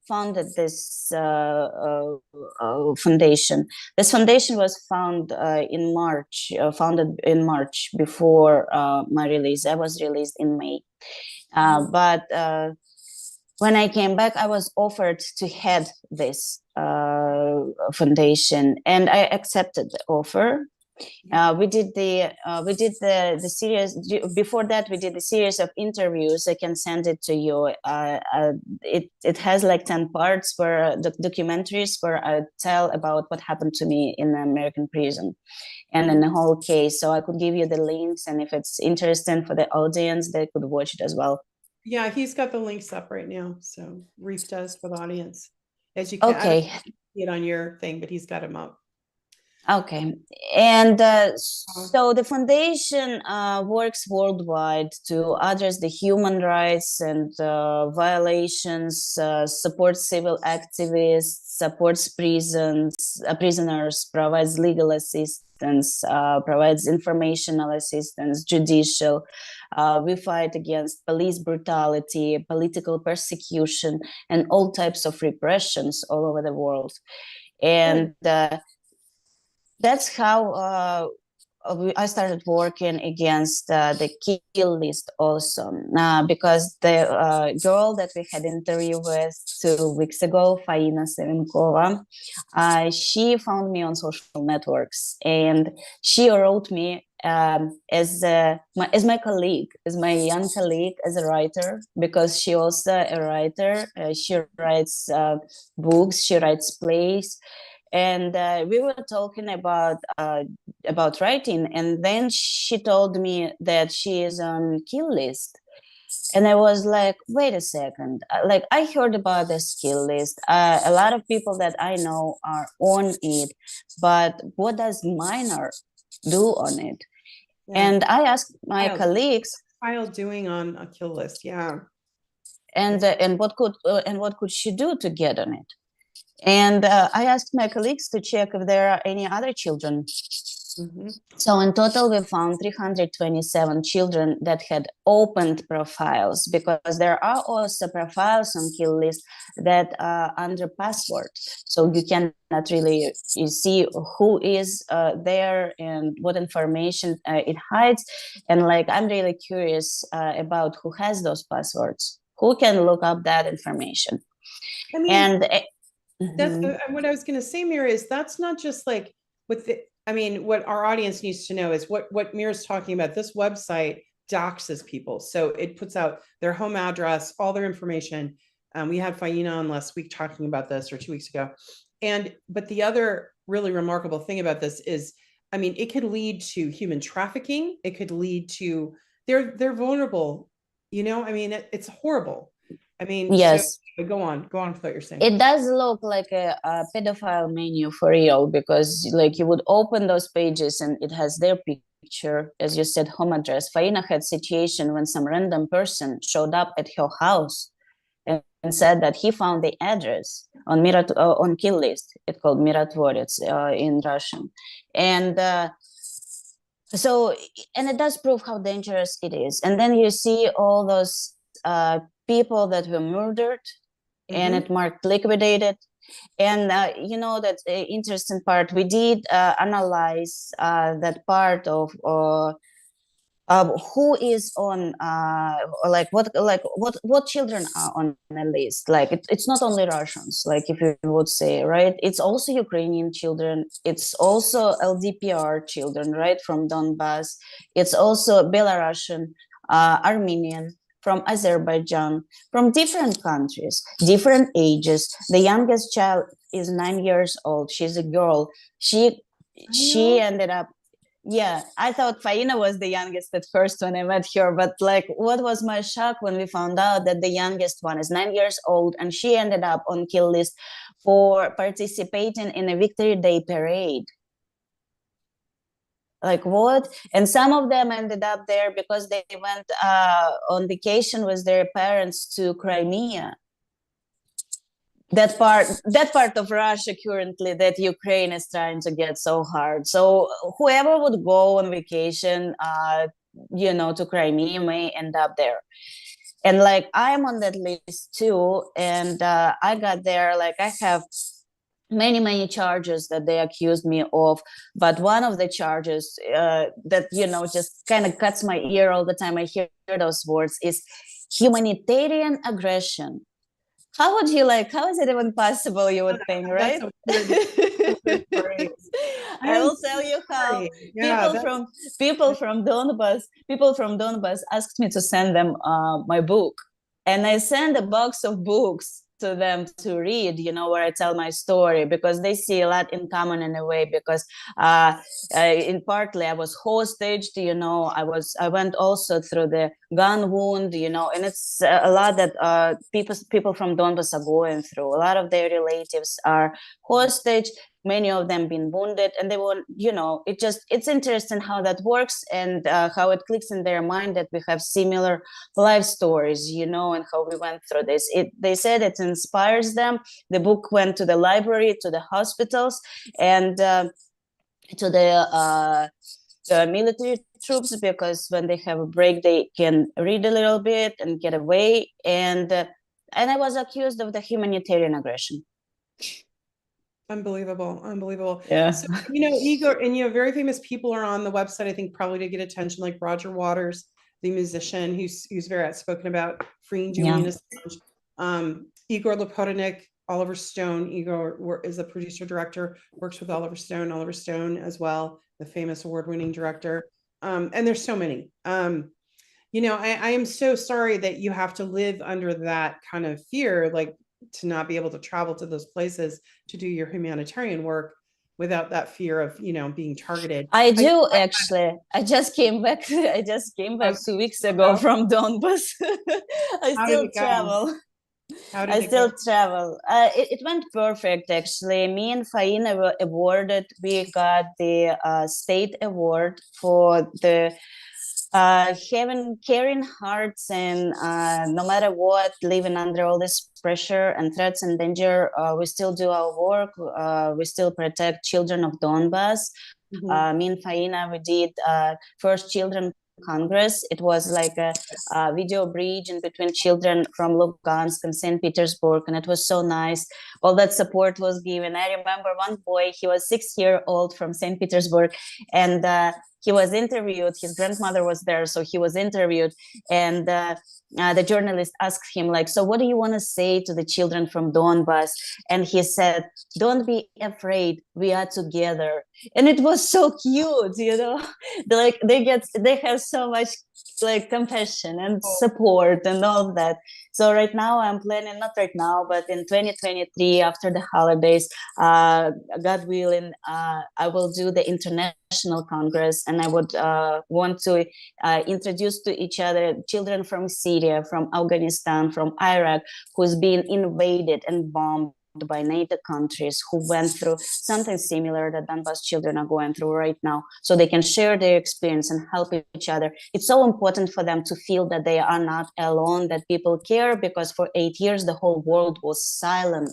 founded this foundation. This foundation was founded in March before my release. I was released in May. But when I came back, I was offered to head this foundation, and I accepted the offer. We did the series. Before that, we did a series of interviews. I can send it to you. It has like 10 parts where documentaries where I tell about what happened to me in the American prison and in the whole case. So I could give you the links, and if it's interesting for the audience, they could watch it as well. Yeah, he's got the links up right now. So Reef does for the audience. As you can Okay. see it on your thing, but he's got them up. Okay. And so the foundation works worldwide to address the human rights and violations, supports civil activists, supports prisoners, provides legal assistance, provides informational assistance, judicial. We fight against police brutality, political persecution, and all types of repressions all over the world. And that's how I started working against the kill list also, because the girl that we had interview with 2 weeks ago, Faina Sevenkova, she found me on social networks, and she wrote me as my colleague, as my young colleague, as a writer, because she also a writer. She writes books, she writes plays. And we were talking about writing, and then she told me that she is on kill list, and I was like, wait a second, like I heard about this kill list. A lot of people that I know are on it, but what does minor do on it? Yeah. And I asked my colleagues, file doing on a kill list, yeah. And what could she do to get on it? And I asked my colleagues to check if there are any other children Mhm. So in total, we found 327 children that had opened profiles, because there are also profiles on kill list that are under password. So you cannot really you see who is there and what information it hides. And like, I'm really curious about who has those passwords, who can look up that information. I mean, And that's mhm. what I was going to say, Mira, is that's not just like with the, I mean, what our audience needs to know is what Mira's talking about. This website doxes people. So it puts out their home address, all their information. We had Faina on last week talking about this, or 2 weeks ago. But the other really remarkable thing about this is, I mean, it could lead to human trafficking. It could lead to, they're vulnerable, I mean, it's horrible. I mean, so Yes, go on with what you're saying. it does look like a pedophile menu for real, because like you would open those pages and it has their picture, as you said, home address. Faina had situation when some random person showed up at her house and said that he found the address on on kill list. It's called Mira Terada in Russian, and so, and it does prove how dangerous it is. And then you see all those people that were murdered, and it marked liquidated. And you know, that interesting part, we did analyze that part of who is on what children are on the list. Like it's not only Russians, like if you would say, right, it's also Ukrainian children, it's also LDPR children, right, from Donbass, it's also Belarusian, Armenian, from Azerbaijan, from different countries, different ages. The youngest child is 9 years old, she's a girl. She ended up, yeah, I thought Faina was the youngest at first when I met her, but like, what was my shock when we found out that the youngest one is 9 years old, and she ended up on kill list for participating in a Victory Day parade. Like what? And some of them ended up there because they went on vacation with their parents to Crimea. That part of Russia currently that Ukraine is trying to get so hard. So whoever would go on vacation, to Crimea may end up there. And like, I'm on that list too. And I got there, like I have many charges that they accused me of, but one of the charges that just kind of cuts my ear all the time I hear those words is humanitarian aggression. How is it even possible, you would think, right? I will tell you how. People from Donbass asked me to send them my book, and I sent a box of books to them to read, where I tell my story, because they see a lot in common in a way, because in partly I was hostage, I went also through the gun wound, and it's a lot that people from Donbass are going through. A lot of their relatives are hostage, many of them been wounded, and they want, it's interesting how that works, and how it clicks in their mind that we have similar life stories, and how we went through this. They said it inspires them. The book went to the library, to the hospitals, and to the military troops, because when they have a break, they can read a little bit and get away. And I was accused of the humanitarian aggression. Unbelievable. Yeah. So, Igor, and very famous people are on the website, I think, probably to get attention, like Roger Waters, the musician, who's very outspoken about freeing Julian Assange. Igor Lopotonik, Oliver Stone. Igor is a producer director, works with Oliver Stone as well, the famous award-winning director. And there's so many. I am so sorry that you have to live under that kind of fear, like to not be able to travel to those places to do your humanitarian work without that fear of, being targeted. I just came back 2 weeks ago from Donbass. I still travel. It went perfect, actually. Me and Faina were awarded. We got the state award for the having caring hearts, and no matter what, living under all this pressure and threats and danger, we still do our work. We still protect children of Donbass. Me and Faina, we did first children Congress. It was like a video bridge in between children from Lugansk and St. Petersburg, and it was so nice. All that support was given. I remember one boy, he was 6 years old from St. Petersburg, and he was interviewed. His grandmother was there, so he was interviewed, and the journalist asked him, like, so what do you want to say to the children from Donbass? And he said, don't be afraid, we are together. And it was so cute, you know. Like they have so much like compassion and support and all of that. So right now I'm planning, not right now, but in 2023 after the holidays, God willing, I will do the international congress, and I would want to introduce to each other children from Syria, from Afghanistan, from Iraq, who's been invaded and bombed by NATO countries, who went through something similar that Donbass children are going through right now, so they can share their experience and help each other. It's so important for them to feel that they are not alone, that people care, because for 8 years the whole world was silent.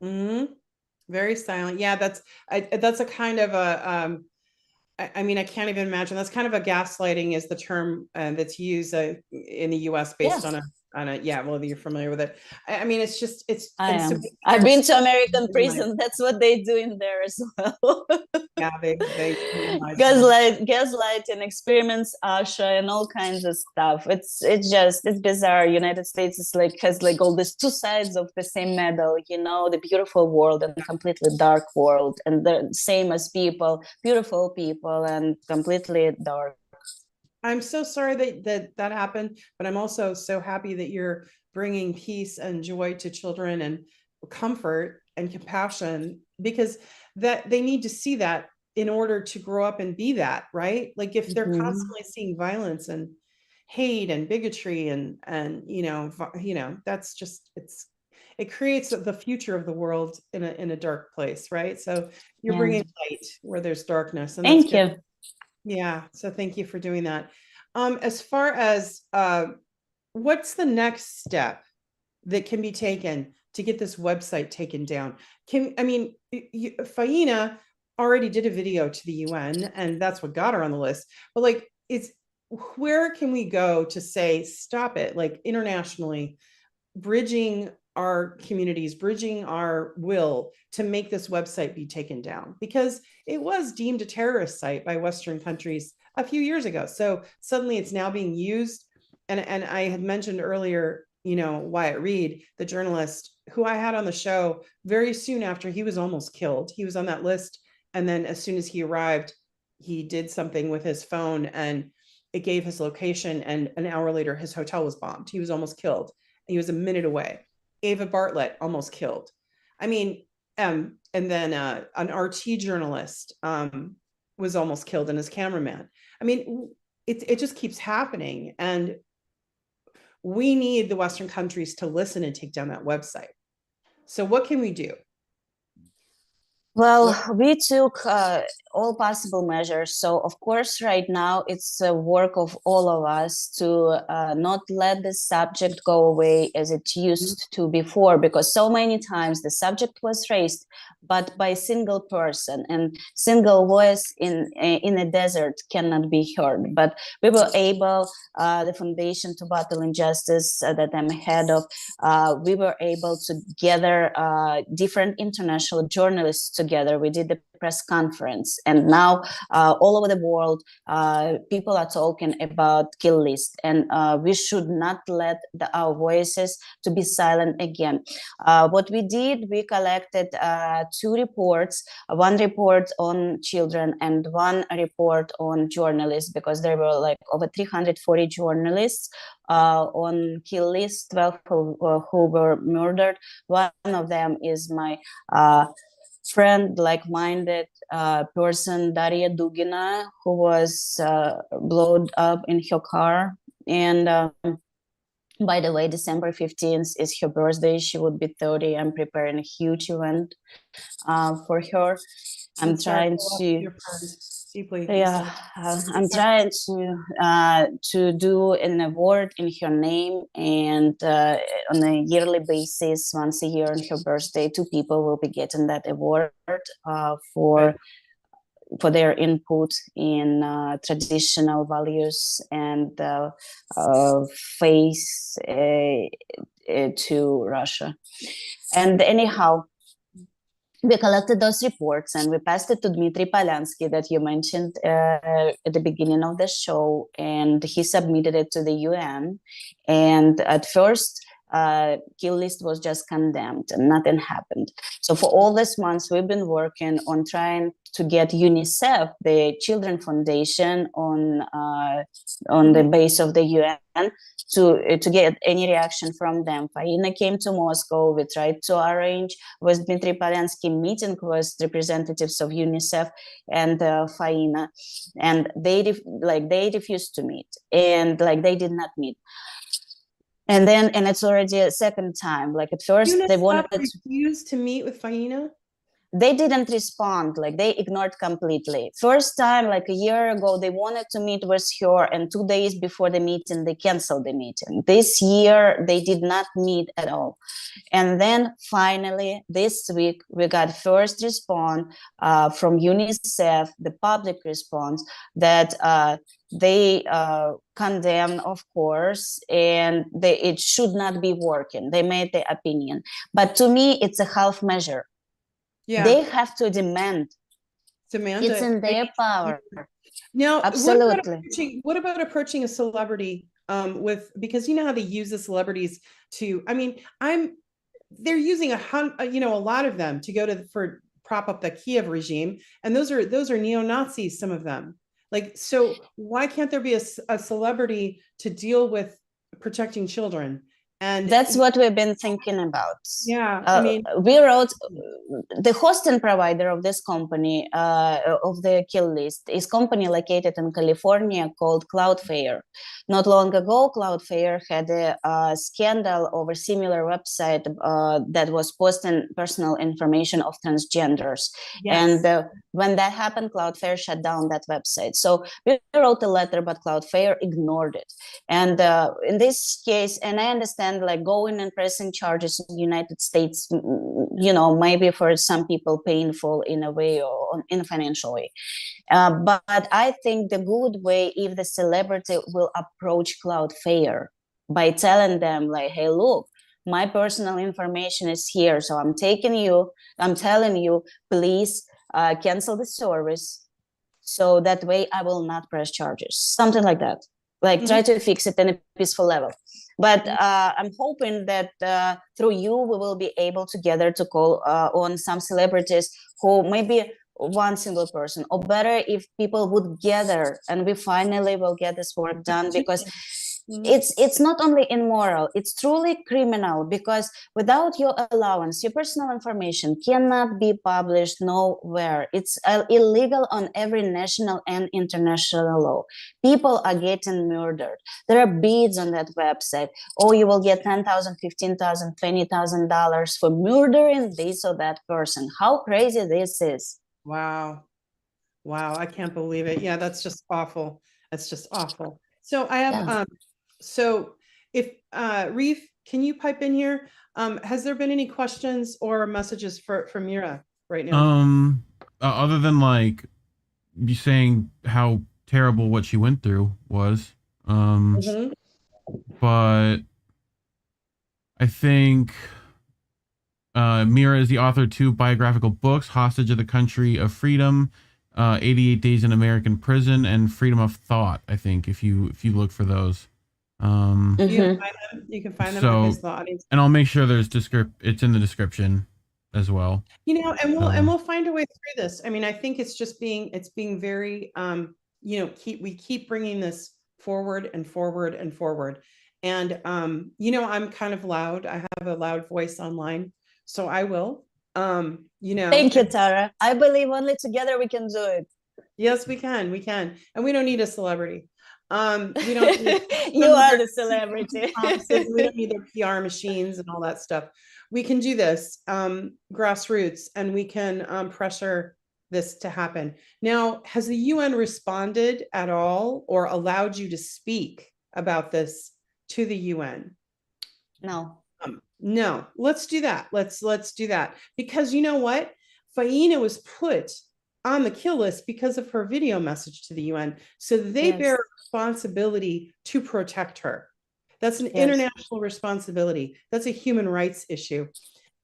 Very silent. Yeah, that's a kind of a I mean, I can't even imagine. That's kind of a gaslighting is the term that's used in the U.S. based on a yeah, well, you're familiar with it. I mean, it's just I've been to American prison. That's what they do in there as well. Yeah, they gaslighting, experiments, Asha, and all kinds of stuff. It's bizarre. United States is like has like all these two sides of the same medal, you know, the beautiful world and the completely dark world, and the same as people, beautiful people and completely dark. I'm so sorry that happened, but I'm also so happy that you're bringing peace and joy to children and comfort and compassion, because that they need to see that in order to grow up and be that, right? Like if they're constantly seeing violence and hate and bigotry and you know, that's just it creates the future of the world in a dark place, right? So you're bringing light where there's darkness, and thank you. Yeah, so thank you for doing that. As far as what's the next step that can be taken to get this website taken down? Faina already did a video to the UN, and that's what got her on the list. But like, where can we go to say stop it? Like internationally, bridging our communities, bridging our will to make this website be taken down, because it was deemed a terrorist site by Western countries a few years ago. So suddenly it's now being used. And I had mentioned earlier, you know, Wyatt Reade, the journalist who I had on the show very soon after he was almost killed. He was on that list. And then as soon as he arrived, he did something with his phone and it gave his location. And an hour later, his hotel was bombed. He was almost killed. He was a minute away. Ava Bartlett almost killed. I mean, and then an RT journalist was almost killed, and his cameraman. I mean, it just keeps happening, and we need the Western countries to listen and take down that website. So what can we do? Well, we took all possible measures. So, of course, right now it's a work of all of us to not let the subject go away as it used to before, because so many times the subject was raised, but by a single person, and single voice in a desert cannot be heard. But we were able, the Foundation to Battle Injustice that I'm head of, we were able to gather different international journalists together. We did the press conference, and now all over the world people are talking about kill list, and we should not let our voices to be silent again. What we did, we collected 2 reports, one report on children and one report on journalists, because there were like over 340 journalists on kill list, 12 who were murdered. One of them is my friend, like-minded person, Daria Dugina, who was blown up in her car. And by the way, December 15th is her birthday. She would be 30. I'm preparing a huge event for her. I'm trying to do an award in her name, and on a yearly basis, once a year on her birthday, 2 people will be getting that award for for their input in traditional values and face to Russia. And anyhow, we collected those reports and we passed it to Dmitry Polyansky that you mentioned at the beginning of the show, and he submitted it to the UN. And at first, kill list was just condemned and nothing happened. So for all these months, we've been working on trying to get UNICEF, the Children Foundation, on the base of the UN to get any reaction from them. Faina came to Moscow. We tried to arrange with Dmitry Polyansky meeting with representatives of UNICEF and Faina, and they refused to meet, and they did not meet. And it's already a second time. At first, UNICEF they wanted refused to meet with Faina. They didn't respond. They ignored completely. First time, a year ago, they wanted to meet with her, and 2 days before the meeting, they canceled the meeting. This year, they did not meet at all. And then finally, this week, we got first response from UNICEF, the public response, that they condemn, of course, and it should not be working. They made the opinion. But to me, it's a half measure. Yeah. They have to demand. It's in their power. Now, absolutely. What about approaching a celebrity because you know how they use the celebrities to, they're using a lot of them to go for prop up the Kiev regime. And those are neo-Nazis, some of them. So why can't there be a celebrity to deal with protecting children? And that's what we've been thinking about. Yeah, we wrote, the hosting provider of this company, of the kill list, is company located in California called Cloudflare. Not long ago, Cloudflare had a scandal over similar website that was posting personal information of transgenders. Yes. And when that happened, Cloudflare shut down that website. So we wrote a letter, but Cloudflare ignored it. And in this case, and I understand going and pressing charges in the United States, maybe for some people painful in a way or in a financial way. But I think the good way, if the celebrity will approach Cloudflare by telling them hey, look, my personal information is here. So I'm telling you, please cancel the service. So that way I will not press charges, something like that. Try to fix it in a peaceful level. But I'm hoping that through you, we will be able together to call on some celebrities who maybe one single person, or better if people would gather and we finally will get this work done, because it's not only immoral, it's truly criminal, because without your allowance, your personal information cannot be published nowhere. It's illegal on every national and international law. People are getting murdered. There are bids on that website. Oh, you will get $10,000, $15,000, $20,000 for murdering this or that person. How crazy this is. Wow. I can't believe it. Yeah, that's just awful. That's just awful. So I have, so if Reif, can you pipe in here? Has there been any questions or messages for Mira right now? Other than you saying how terrible what she went through was, but I think Mira is the author of 2 biographical books: Hostage of the Country of Freedom, 88 Days in American Prison, and Freedom of Thought. I think if you look for those. You can find them on his audience. And I'll make sure there's it's in the description as well. And we'll find a way through this. I think it's just being very we keep bringing this forward and forward and forward. And I'm kind of loud. I have a loud voice online, so I will Thank you, Tara. I believe only together we can do it. Yes, we can, and we don't need a celebrity. We don't need you are the celebrity. We don't need their PR machines and all that stuff. We can do this grassroots, and we can pressure this to happen. Now, has the UN responded at all or allowed you to speak about this to the UN? No. No. Let's do that. Let's do that, because you know what? Faina was put on the kill list because of her video message to the UN. So they bear responsibility to protect her. That's an international responsibility. That's a human rights issue.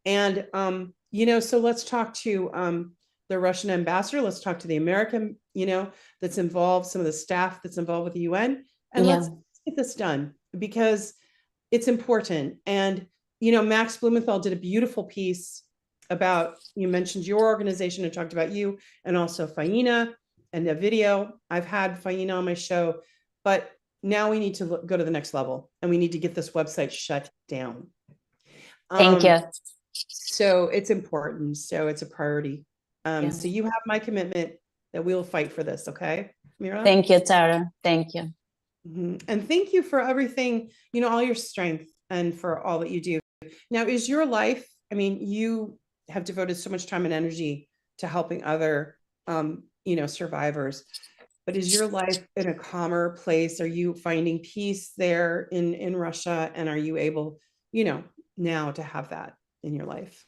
And, so let's talk to the Russian ambassador. Let's talk to the American, that's involved, some of the staff that's involved with the UN. And let's get this done because it's important. And, Max Blumenthal did a beautiful piece about, you mentioned your organization and talked about you and also Faina and a video. I've had Faina on my show, but now we need to go to the next level and we need to get this website shut down. Thank you. So it's important. So it's a priority. So you have my commitment that we'll fight for this. Okay, Mira? Thank you, Tara. Thank you. And thank you for everything, all your strength and for all that you do. Now, is your life, you have devoted so much time and energy to helping other, survivors, but is your life in a calmer place? Are you finding peace there in Russia? And are you able, now to have that in your life?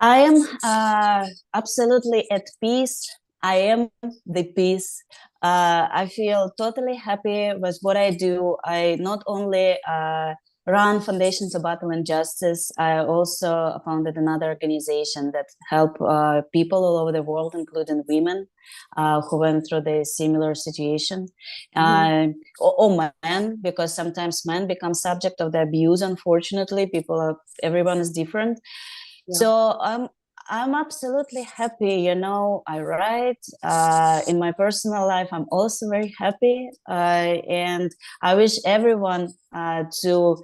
I am absolutely at peace. I am the peace. I feel totally happy with what I do. I not only run Foundation to Battle Injustice, I also founded another organization that help people all over the world, including women who went through the similar situation, or men, because sometimes men become subject of the abuse. Unfortunately, everyone is different. So I'm absolutely happy. I write in my personal life. I'm also very happy, and I wish everyone to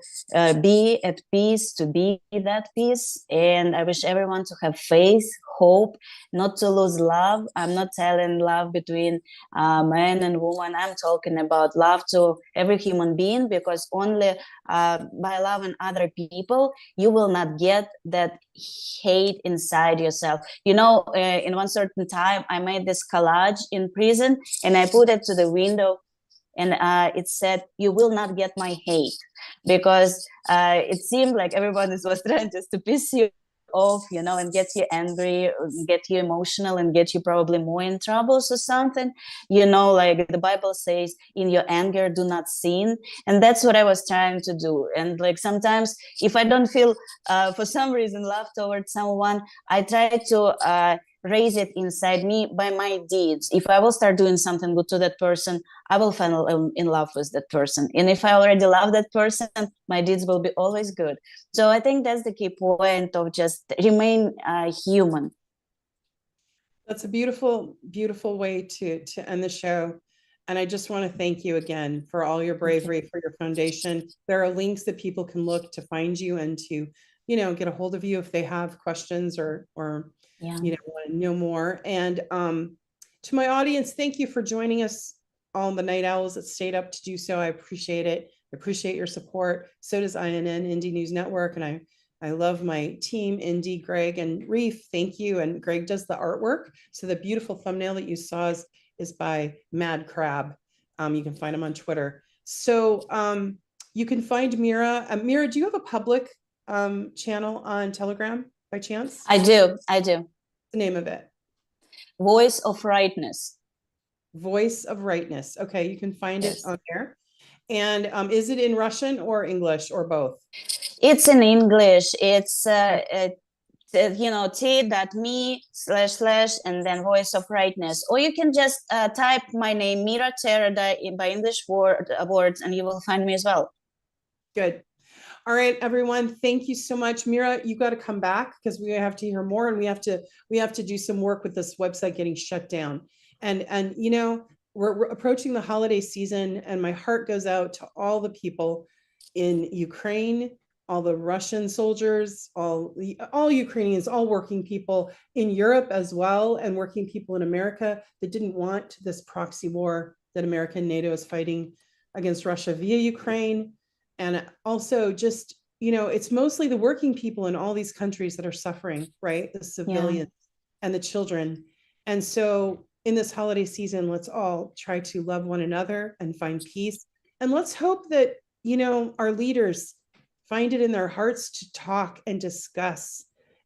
be at peace, to be that peace, and I wish everyone to have faith, hope, not to lose love. I'm not telling love between man and woman. I'm talking about love to every human being, because only by loving other people you will not get that hate inside yourself. In one certain time I made this collage in prison and I put it to the window, and it said, "You will not get my hate," because it seemed like everyone was trying just to piss you off, and get you angry, get you emotional, and get you probably more in troubles or something. Like the Bible says, in your anger, do not sin. And that's what I was trying to do. And like sometimes if I don't feel for some reason love towards someone, I try to raise it inside me by my deeds. If I will start doing something good to that person, I will fall in love with that person. And if I already love that person, my deeds will be always good. So I think that's the key point of just remain human. That's a beautiful, beautiful way to end the show. And I just want to thank you again for all your bravery, for your foundation. There are links that people can look to find you and to, get a hold of you if they have questions or want to know more. And to my audience, thank you for joining us, all the night owls that stayed up to do so. I appreciate it. I appreciate your support. So does INN, Indie News Network. And I love my team, Indy, Greg, and Reef. Thank you. And Greg does the artwork. So the beautiful thumbnail that you saw is by Mad Crab. You can find him on Twitter. So you can find Mira. Mira, do you have a public channel on Telegram by chance? I do. What's the name of it? Voice of Rightness. Voice of Rightness. Okay, you can find it on there. And is it in Russian or English or both? It's in English. It's t.me / and then Voice of Rightness. Or you can just type my name, Mira Terada, by English words, and you will find me as well. Good. All right, everyone. Thank you so much. Mira, you got to come back because we have to hear more, and we have to do some work with this website getting shut down. And we're approaching the holiday season, and my heart goes out to all the people in Ukraine, all the Russian soldiers, all Ukrainians, all working people in Europe as well, and working people in America that didn't want this proxy war that America and NATO is fighting against Russia via Ukraine. And also just, it's mostly the working people in all these countries that are suffering, right? The civilians and the children. And so in this holiday season, let's all try to love one another and find peace. And let's hope that, our leaders find it in their hearts to talk and discuss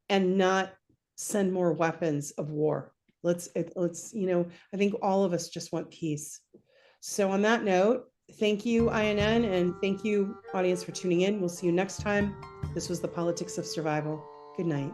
and not send more weapons of war. Let's, I think all of us just want peace. So on that note, thank you, INN, and thank you, audience, for tuning in. We'll see you next time. This was The Politics of Survival. Good night.